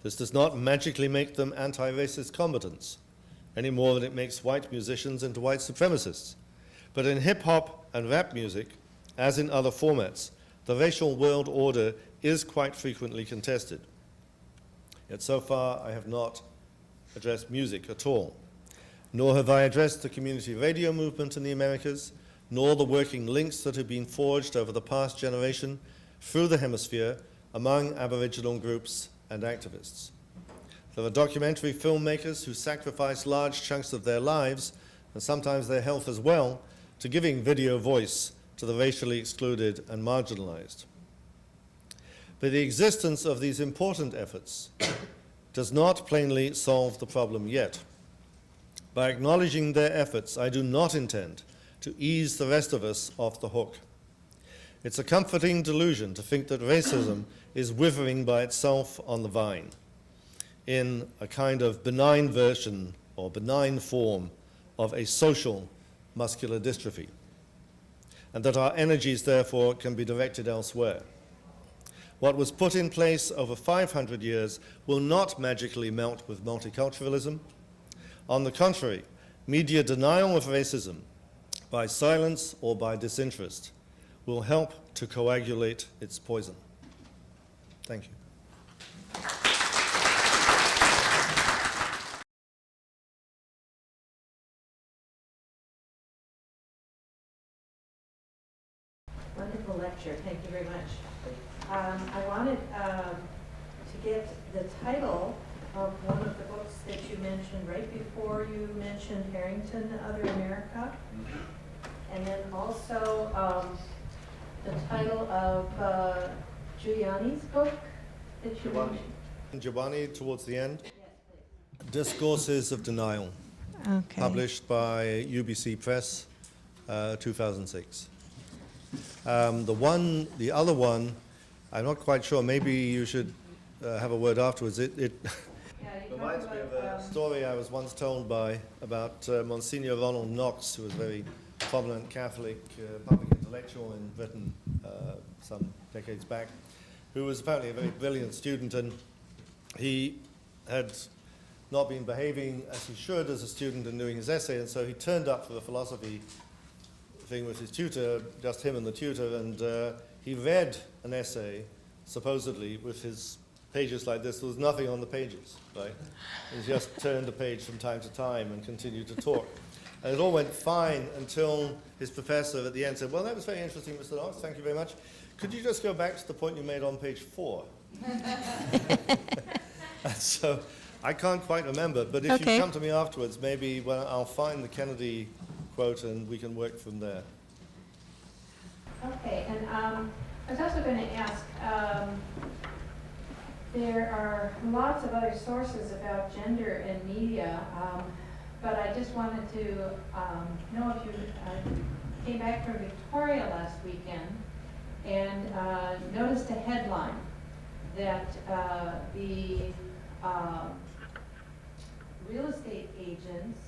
This does not magically make them anti-racist combatants, any more than it makes white musicians into white supremacists. But in hip-hop and rap music, as in other formats, the racial world order is quite frequently contested. Yet so far, I have not addressed music at all, nor have I addressed the community radio movement in the Americas, nor the working links that have been forged over the past generation through the hemisphere among Aboriginal groups and activists. There are documentary filmmakers who sacrifice large chunks of their lives, and sometimes their health as well, to giving video voice to the racially excluded and marginalized. But the existence of these important efforts does not plainly solve the problem yet. By acknowledging their efforts, I do not intend to ease the rest of us off the hook. It's a comforting delusion to think that racism is withering by itself on the vine in a kind of benign version or benign form of a social muscular dystrophy, and that our energies, therefore, can be directed elsewhere. What was put in place over 500 years will not magically melt with multiculturalism. On the contrary, media denial of racism by silence or by disinterest will help to coagulate its poison. Thank you. Wonderful lecture. Thank you very much. I wanted to get the title of one of the books that you mentioned right before you mentioned Harrington, Other America, and then also the title of Giuliani's book that you mentioned. Giovanni, towards the end. Yes, please. Discourses of Denial, Okay. published by UBC Press, 2006. The other one, I'm not quite sure. Maybe you should have a word afterwards. It Yeah, you reminds talk me of about, a story I was once told about Monsignor Ronald Knox, who was a very prominent Catholic public intellectual in Britain some decades back, who was apparently a very brilliant student, and he had not been behaving as he should as a student and doing his essay, and so he turned up for the philosophy thing with his tutor, just him and the tutor, and he read an essay, supposedly, with his pages like this, there was nothing on the pages, right? He just turned the page from time to time and continued to talk. And it all went fine until his professor at the end said, well, that was very interesting, Mr. Knox, thank you very much. Could you just go back to the point you made on page 4? So I can't quite remember, but if you come to me afterwards, maybe I'll find the Kennedy quote and we can work from there. Okay, and I was also going to ask, there are lots of other sources about gender in media, but I just wanted to know if you came back from Victoria last weekend and noticed a headline that the real estate agents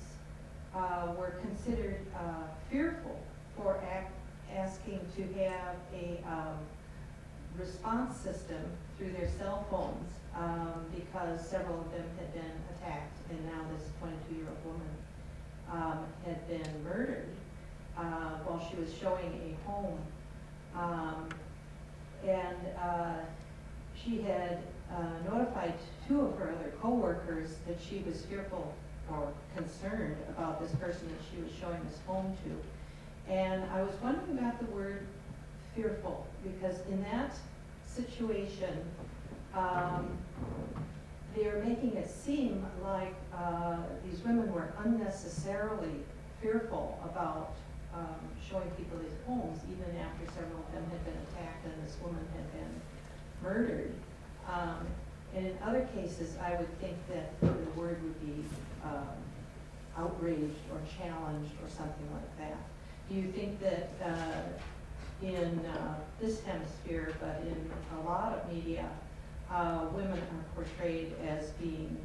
were considered fearful for asking to have a response system through their cell phones because several of them had been attacked, and now this 22-year-old woman had been murdered while she was showing a home. She had notified 2 of her other co-workers that she was fearful or concerned about this person that she was showing this home to. And I was wondering about the word fearful, because in that situation, they're making it seem like these women were unnecessarily fearful about showing people these homes, even after several of them had been attacked and this woman had been murdered. And in other cases, I would think that the word would be outraged or challenged or something like that. Do you think that in this hemisphere, but in a lot of media, women are portrayed as being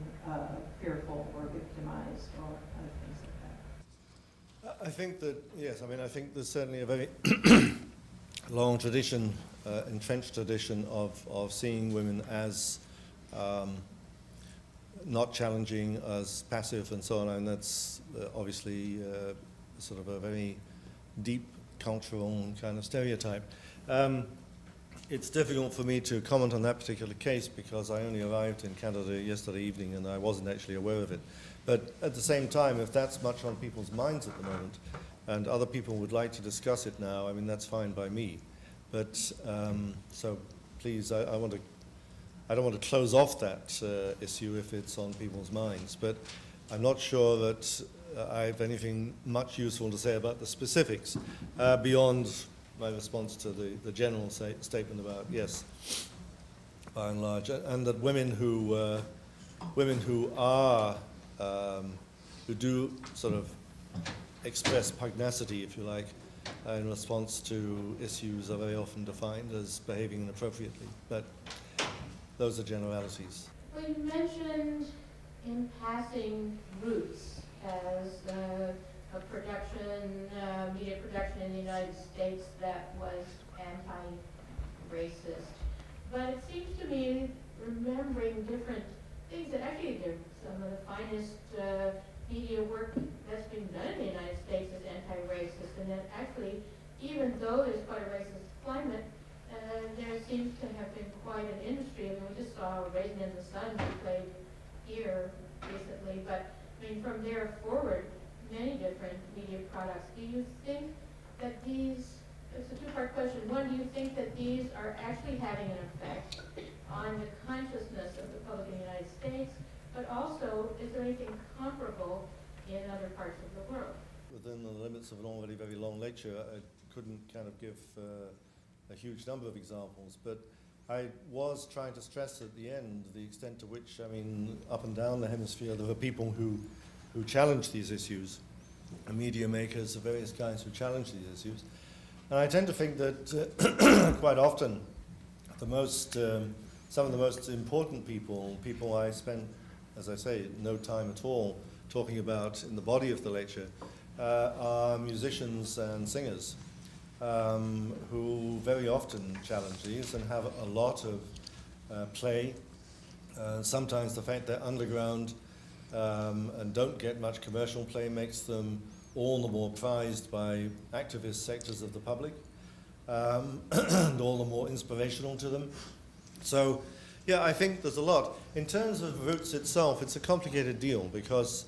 fearful or victimized or other things like that? I think that, yes, I mean, I think there's certainly a very long tradition, entrenched tradition of seeing women as not challenging, as passive and so on, and that's obviously sort of a very deep cultural kind of stereotype. It's difficult for me to comment on that particular case because I only arrived in Canada yesterday evening and I wasn't actually aware of it. But at the same time, if that's much on people's minds at the moment and other people would like to discuss it now, I mean, that's fine by me. But so please, I don't want to close off that issue if it's on people's minds. But I'm not sure that I have anything much useful to say about the specifics beyond my response to the general statement about, yes, by and large, and that women who are who do sort of express pugnacity, if you like, in response to issues are very often defined as behaving inappropriately. But those are generalities. Well, you mentioned in passing Roots as a production, media production in the United States that was anti-racist. But it seems to me, remembering different things, that actually they're some of the finest media work that's been done in the United States is anti-racist, and that actually, even though there's quite a racist climate, there seems to have been quite an industry. I mean, we just saw Raisin in the Sun be played here recently, but I mean, from there forward, many different media products. Do you think that these, it's a two-part question. One, do you think that these are actually having an effect on the consciousness of the public in the United States, but also, is there anything comparable in other parts of the world? Within the limits of an already very long lecture, I couldn't kind of give a huge number of examples, but I was trying to stress at the end the extent to which, I mean, up and down the hemisphere, there are people who challenge these issues, and media makers of various kinds who challenge these issues. And I tend to think that quite often some of the most important people I spend, as I say, no time at all talking about in the body of the lecture, are musicians and singers who very often challenge these and have a lot of play. Sometimes the fact they're underground and don't get much commercial play makes them all the more prized by activist sectors of the public and all the more inspirational to them. So Yeah, I think there's a lot. In terms of Roots itself, it's a complicated deal because,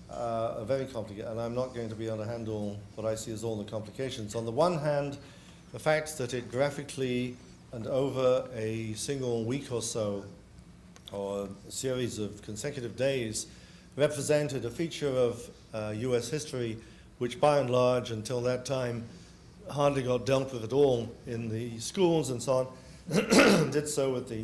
very complicated, and I'm not going to be able to handle what I see as all the complications. On the one hand, the fact that it graphically and over a single week or so, or a series of consecutive days, represented a feature of US history which by and large until that time hardly got dealt with at all in the schools and so on, did so with the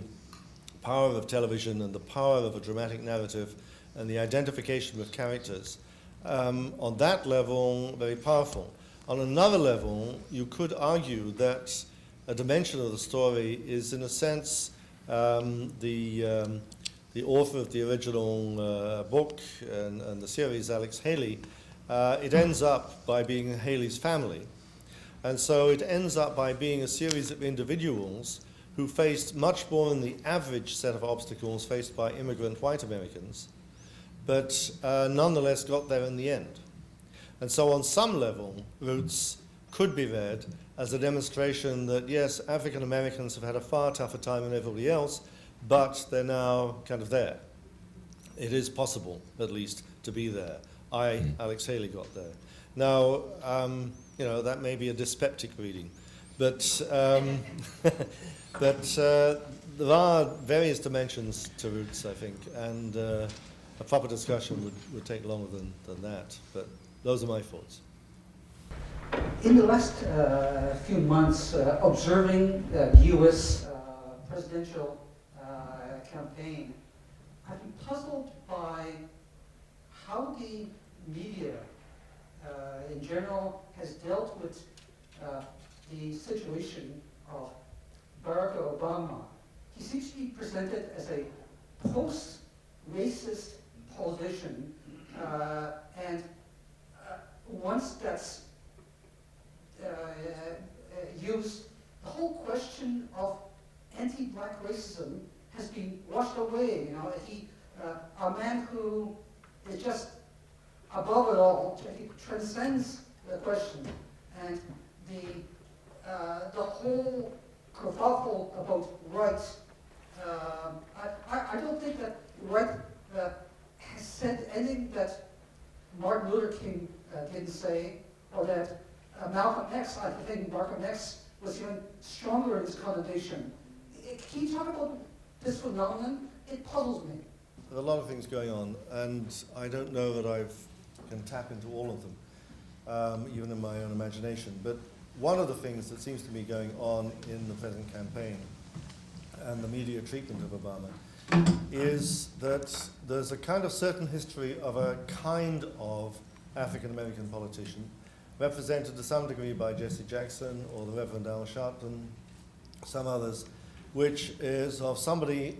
power of television and the power of a dramatic narrative and the identification with characters. On that level, very powerful. On another level, you could argue that a dimension of the story is, in a sense, the author of the original book and the series, Alex Haley. It ends up by being Haley's family. And so it ends up by being a series of individuals who faced much more than the average set of obstacles faced by immigrant white Americans, but nonetheless got there in the end. And so on some level, Roots could be read as a demonstration that, yes, African Americans have had a far tougher time than everybody else, but they're now kind of there. It is possible, at least, to be there. Alex Haley, got there. Now, you know, that may be a dyspeptic reading, but there are various dimensions to Roots, I think, and a proper discussion would take longer than that, but those are my thoughts. In the last few months, observing the U.S. Presidential campaign, I've been puzzled by how the media in general has dealt with the situation of Barack Obama. He seems to be presented as a post-racist politician, and once that's used, the whole question of anti-black racism has been washed away. You know, a man who is just above it all, he transcends the question, and the whole kerfuffle about rights. I don't think that Wright has said anything that Martin Luther King didn't say, or that Malcolm X, I think Malcolm X was even stronger in his connotation. Can you talk about this phenomenon? It puzzles me. There are a lot of things going on, and I don't know that I can tap into all of them, even in my own imagination. But one of the things that seems to be going on in the present campaign and the media treatment of Obama is that there's a kind of certain history of a kind of African-American politician, represented to some degree by Jesse Jackson or the Reverend Al Sharpton, some others, which is of somebody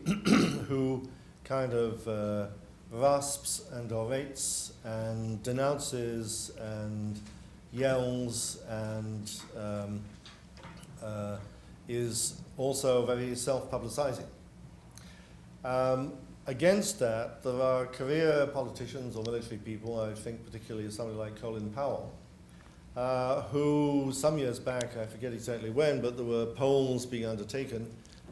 who kind of rasps and orates and denounces and yells and is also very self-publicizing. Against that, there are career politicians or military people, I think particularly somebody like Colin Powell, who some years back, I forget exactly when, but there were polls being undertaken,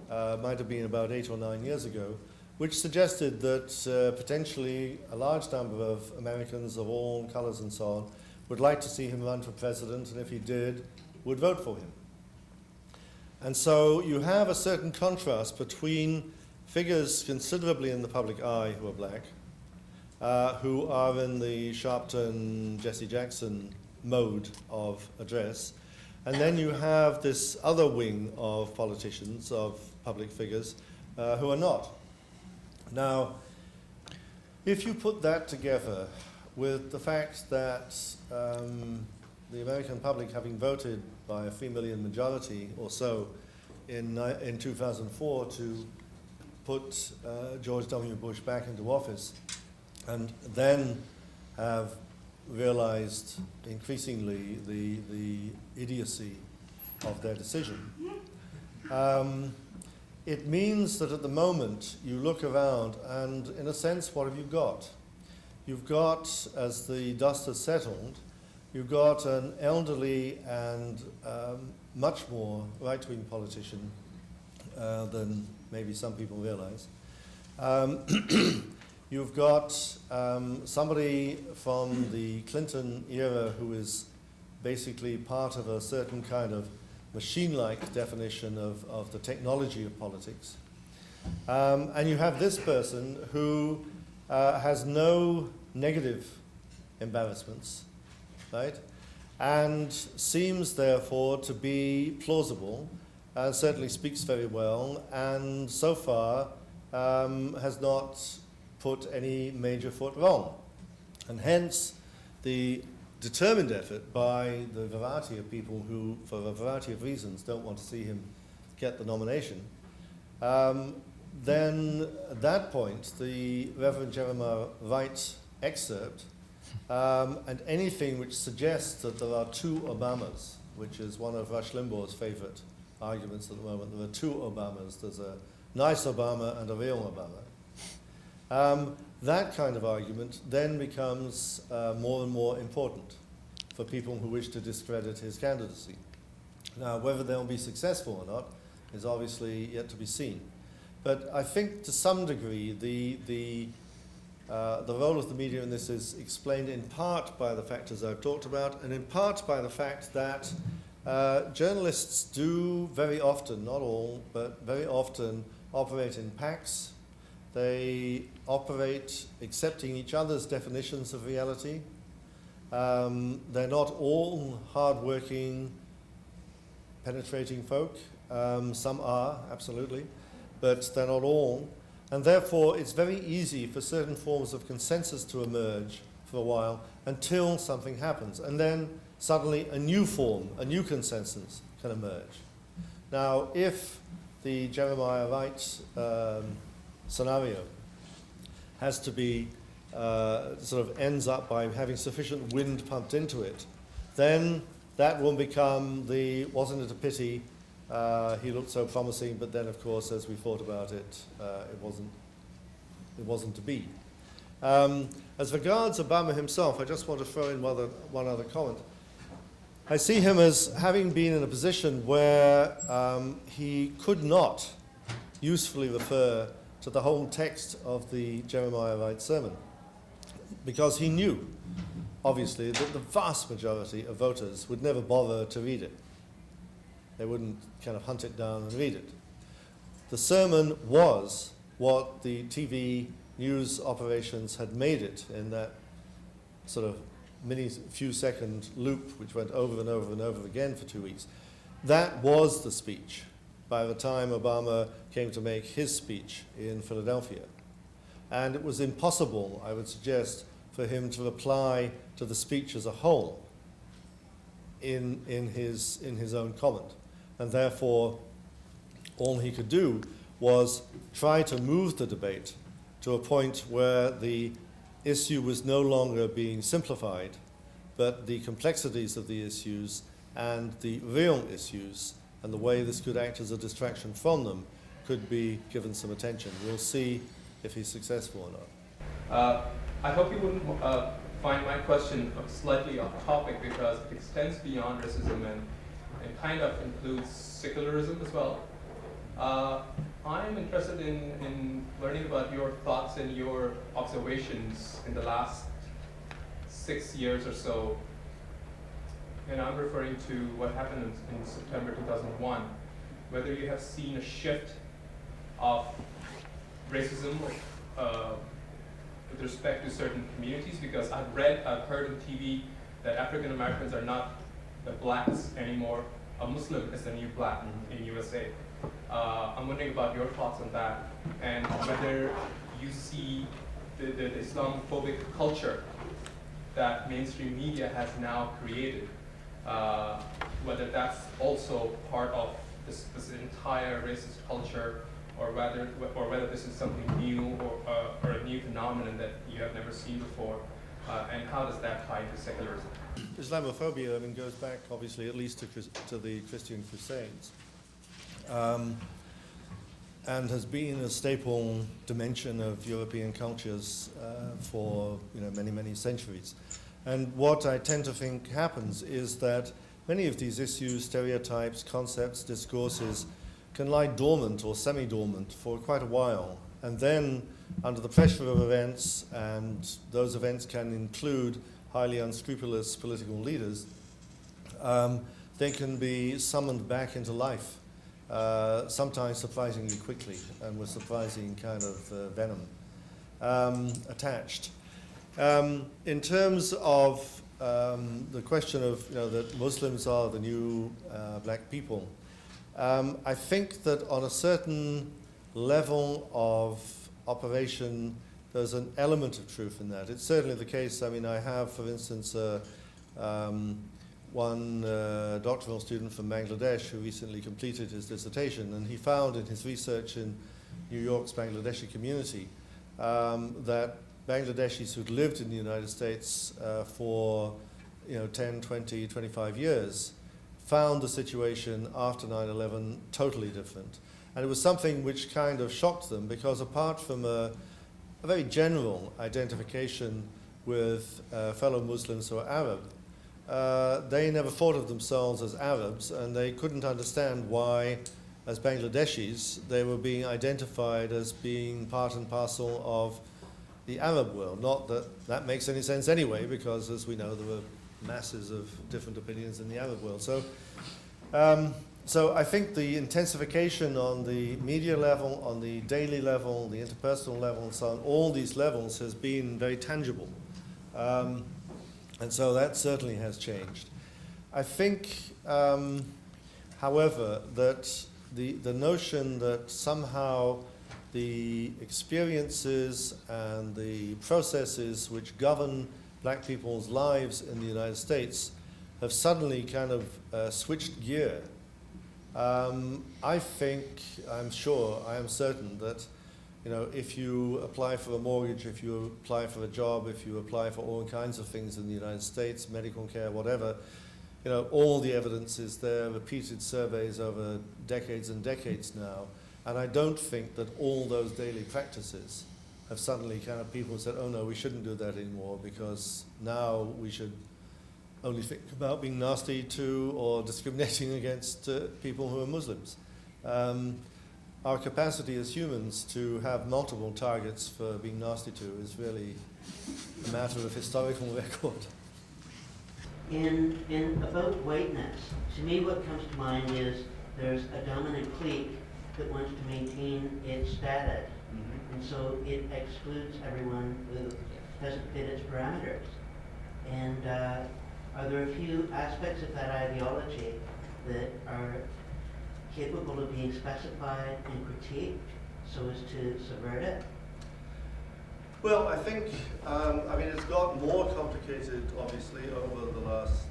might have been about 8 or 9 years ago, which suggested that potentially a large number of Americans of all colors and so on would like to see him run for president, and if he did, would vote for him. And so you have a certain contrast between figures considerably in the public eye who are black, who are in the Sharpton, Jesse Jackson mode of address, and then you have this other wing of politicians, of public figures, who are not. Now, if you put that together with the fact that the American public, having voted by a 3 million majority or so in 2004 to put George W. Bush back into office, and then have realized increasingly the idiocy of their decision, it means that at the moment you look around and, in a sense, what have you got? You've got, as the dust has settled, you've got an elderly and much more right-wing politician than maybe some people realize. You've got somebody from the Clinton era who is basically part of a certain kind of machine-like definition of the technology of politics. And you have this person who has no negative embarrassments, right? And seems, therefore, to be plausible, and certainly speaks very well, and so far has not put any major foot wrong. And hence, the determined effort by the variety of people who, for a variety of reasons, don't want to see him get the nomination. Then, at that point, the Reverend Jeremiah Wright excerpt, and anything which suggests that there are two Obamas, which is one of Rush Limbaugh's favorite arguments at the moment. There are two Obamas. There's a nice Obama and a real Obama. That kind of argument then becomes more and more important for people who wish to discredit his candidacy. Now, whether they'll be successful or not is obviously yet to be seen. But I think to some degree the role of the media in this is explained in part by the factors I've talked about, and in part by the fact that journalists do very often, not all, but very often operate in packs. They operate accepting each other's definitions of reality. They're not all hard-working, penetrating folk. Some are, absolutely, but they're not all. And therefore, it's very easy for certain forms of consensus to emerge for a while until something happens. And then suddenly a new form, a new consensus can emerge. Now, if the Jeremiah Wright scenario has to be, sort of ends up by having sufficient wind pumped into it, then that will become the, wasn't it a pity, he looked so promising, but then, of course, as we thought about it, it wasn't to be. As regards Obama himself, I just want to throw in one other comment. I see him as having been in a position where he could not usefully refer to the whole text of the Jeremiah Wright sermon, because he knew, obviously, that the vast majority of voters would never bother to read it. They wouldn't kind of hunt it down and read it. The sermon was what the TV news operations had made it in that sort of few second loop which went over and over and over again for 2 weeks. That was the speech by the time Obama came to make his speech in Philadelphia. And it was impossible, I would suggest, for him to reply to the speech as a whole in his own comment. And therefore, all he could do was try to move the debate to a point where the issue was no longer being simplified, but the complexities of the issues and the real issues and the way this could act as a distraction from them could be given some attention. We'll see if he's successful or not. I hope you wouldn't find my question slightly off topic, because it extends beyond racism and kind of includes secularism as well. I'm interested in learning about your thoughts and your observations in the last 6 years or so. And I'm referring to what happened in September 2001, whether you have seen a shift of racism with respect to certain communities, because I've heard on TV that African Americans are not the blacks anymore. A Muslim is the new black in USA. I'm wondering about your thoughts on that, and whether you see the Islamophobic culture that mainstream media has now created, whether that's also part of this entire racist culture, or whether this is something new or a new phenomenon that you have never seen before, and how does that tie into secularism? Islamophobia, I mean, goes back, obviously, at least to the Christian Crusades, and has been a staple dimension of European cultures for many, many centuries. And what I tend to think happens is that many of these issues, stereotypes, concepts, discourses can lie dormant or semi-dormant for quite a while. And then, under the pressure of events, and those events can include highly unscrupulous political leaders, they can be summoned back into life, sometimes surprisingly quickly, and with surprising kind of venom attached. In terms of the question of that Muslims are the new black people, I think that on a certain level of operation, there's an element of truth in that. It's certainly the case. I mean, I have, for instance, one doctoral student from Bangladesh who recently completed his dissertation, and he found in his research in New York's Bangladeshi community that Bangladeshis who'd lived in the United States for 10, 20, 25 years found the situation after 9/11 totally different. And it was something which kind of shocked them, because apart from a very general identification with fellow Muslims who are Arab, they never thought of themselves as Arabs, and they couldn't understand why, as Bangladeshis, they were being identified as being part and parcel of the Arab world. Not that that makes any sense anyway, because as we know, there were masses of different opinions in the Arab world. So I think the intensification on the media level, on the daily level, the interpersonal level, and so on, all these levels has been very tangible. And so that certainly has changed. I think, however, that the notion that somehow the experiences and the processes which govern black people's lives in the United States have suddenly kind of switched gear. I think, I'm sure, I am certain that if you apply for a mortgage, if you apply for a job, if you apply for all kinds of things in the United States, medical care, whatever, all the evidence is there, repeated surveys over decades and decades now, and I don't think that all those daily practices have suddenly kind of people said, oh no, we shouldn't do that anymore, because now we should only think about being nasty to or discriminating against people who are Muslims. Our capacity as humans to have multiple targets for being nasty to is really a matter of historical record. In about whiteness, to me what comes to mind is there's a dominant clique that wants to maintain its status, and so it excludes everyone who doesn't fit its parameters. And are there a few aspects of that ideology that are capable of being specified and critiqued so as to subvert it? Well, I think, it's got more complicated, obviously, over the last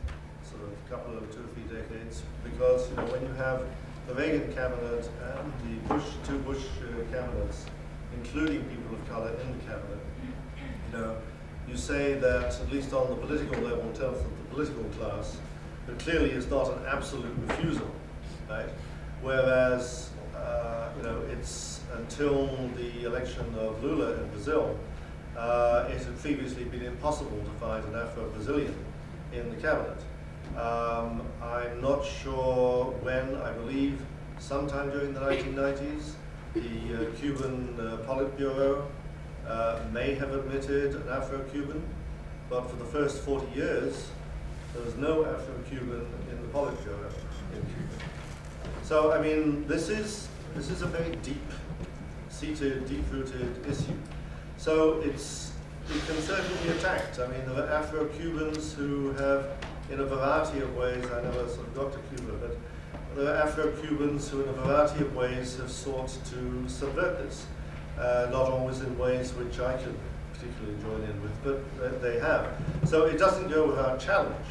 sort of couple of 2 or 3 decades, because, when you have the Reagan cabinet and the two Bush cabinets, including people of color in the cabinet, you say that, at least on the political level, in terms of the political class, there clearly is not an absolute refusal, right? Whereas, it's until the election of Lula in Brazil, it had previously been impossible to find an Afro-Brazilian in the cabinet. I'm not sure when, I believe sometime during the 1990s, the Cuban Politburo may have admitted an Afro-Cuban, but for the first 40 years, there was no Afro-Cuban in the Politburo in Cuba. So, this is a very deep-seated, deep-rooted issue. So it can certainly be attacked. There are Afro-Cubans who have, in a variety of ways, I never sort of got to Cuba, but there are Afro-Cubans who in a variety of ways have sought to subvert this. Not always in ways which I can particularly join in with, but they have. So it doesn't go without challenge.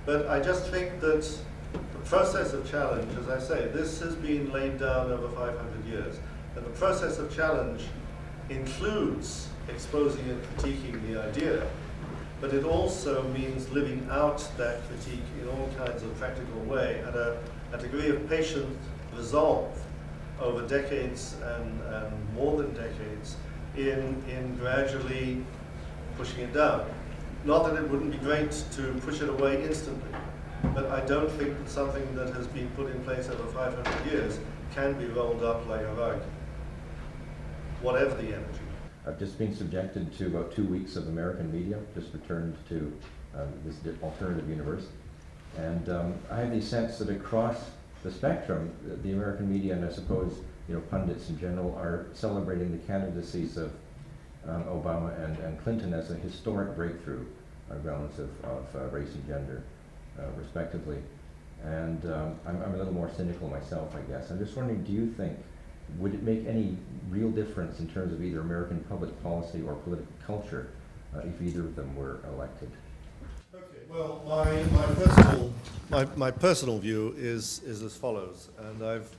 But I just think that the process of challenge, as I say, this has been laid down over 500 years. And the process of challenge includes exposing and critiquing the idea, but it also means living out that critique in all kinds of practical way at a degree of patient resolve over decades and more than decades in gradually pushing it down. Not that it wouldn't be great to push it away instantly, but I don't think that something that has been put in place over 500 years can be rolled up like a rug, whatever the energy. I've just been subjected to about 2 weeks of American media, just returned to this alternative universe. And I have the sense that across the spectrum, the American media, and I suppose pundits in general, are celebrating the candidacies of Obama and Clinton as a historic breakthrough on grounds of race and gender, respectively. And I'm a little more cynical myself, I guess. I'm just wondering, do you think, would it make any real difference in terms of either American public policy or political culture if either of them were elected? Okay, well, my personal view is as follows, and I've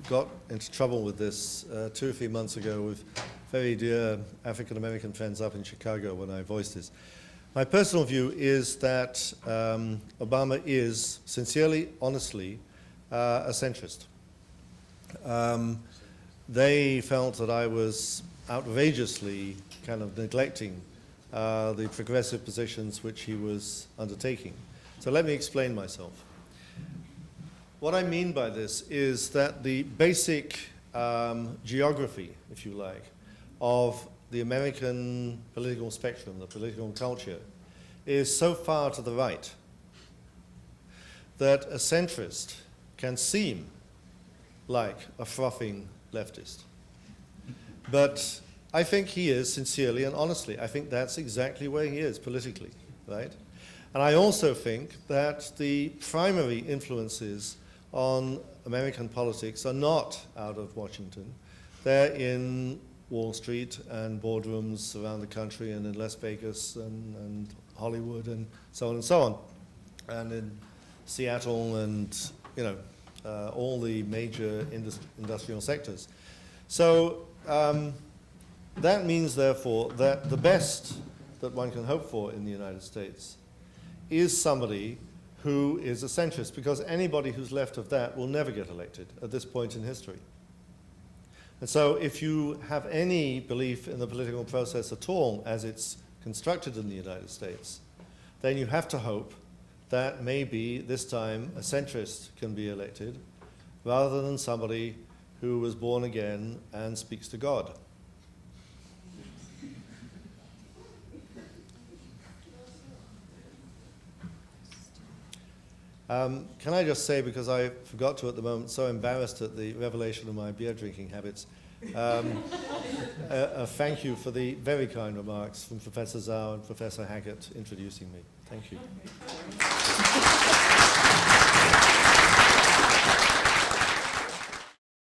got into trouble with this 2 or 3 months ago with very dear African American friends up in Chicago when I voiced this. My personal view is that Obama is, sincerely, honestly, a centrist. They felt that I was outrageously kind of neglecting the progressive positions which he was undertaking. So let me explain myself. What I mean by this is that the basic geography, if you like, of the American political spectrum, the political culture, is so far to the right that a centrist can seem like a frothing leftist. But I think he is, sincerely and honestly, I think that's exactly where he is politically, right? And I also think that the primary influences on American politics are not out of Washington. They're in Wall Street and boardrooms around the country and in Las Vegas and Hollywood and so on and so on, and in Seattle and all the major industrial sectors. So that means, therefore, that the best that one can hope for in the United States is somebody who is a centrist, because anybody who's left of that will never get elected at this point in history. And so if you have any belief in the political process at all as it's constructed in the United States, then you have to hope that maybe this time a centrist can be elected rather than somebody who was born again and speaks to God. Can I just say, because I forgot to at the moment, so embarrassed at the revelation of my beer drinking habits, a thank you for the very kind remarks from Professor Zhao and Professor Hackett introducing me. Thank you.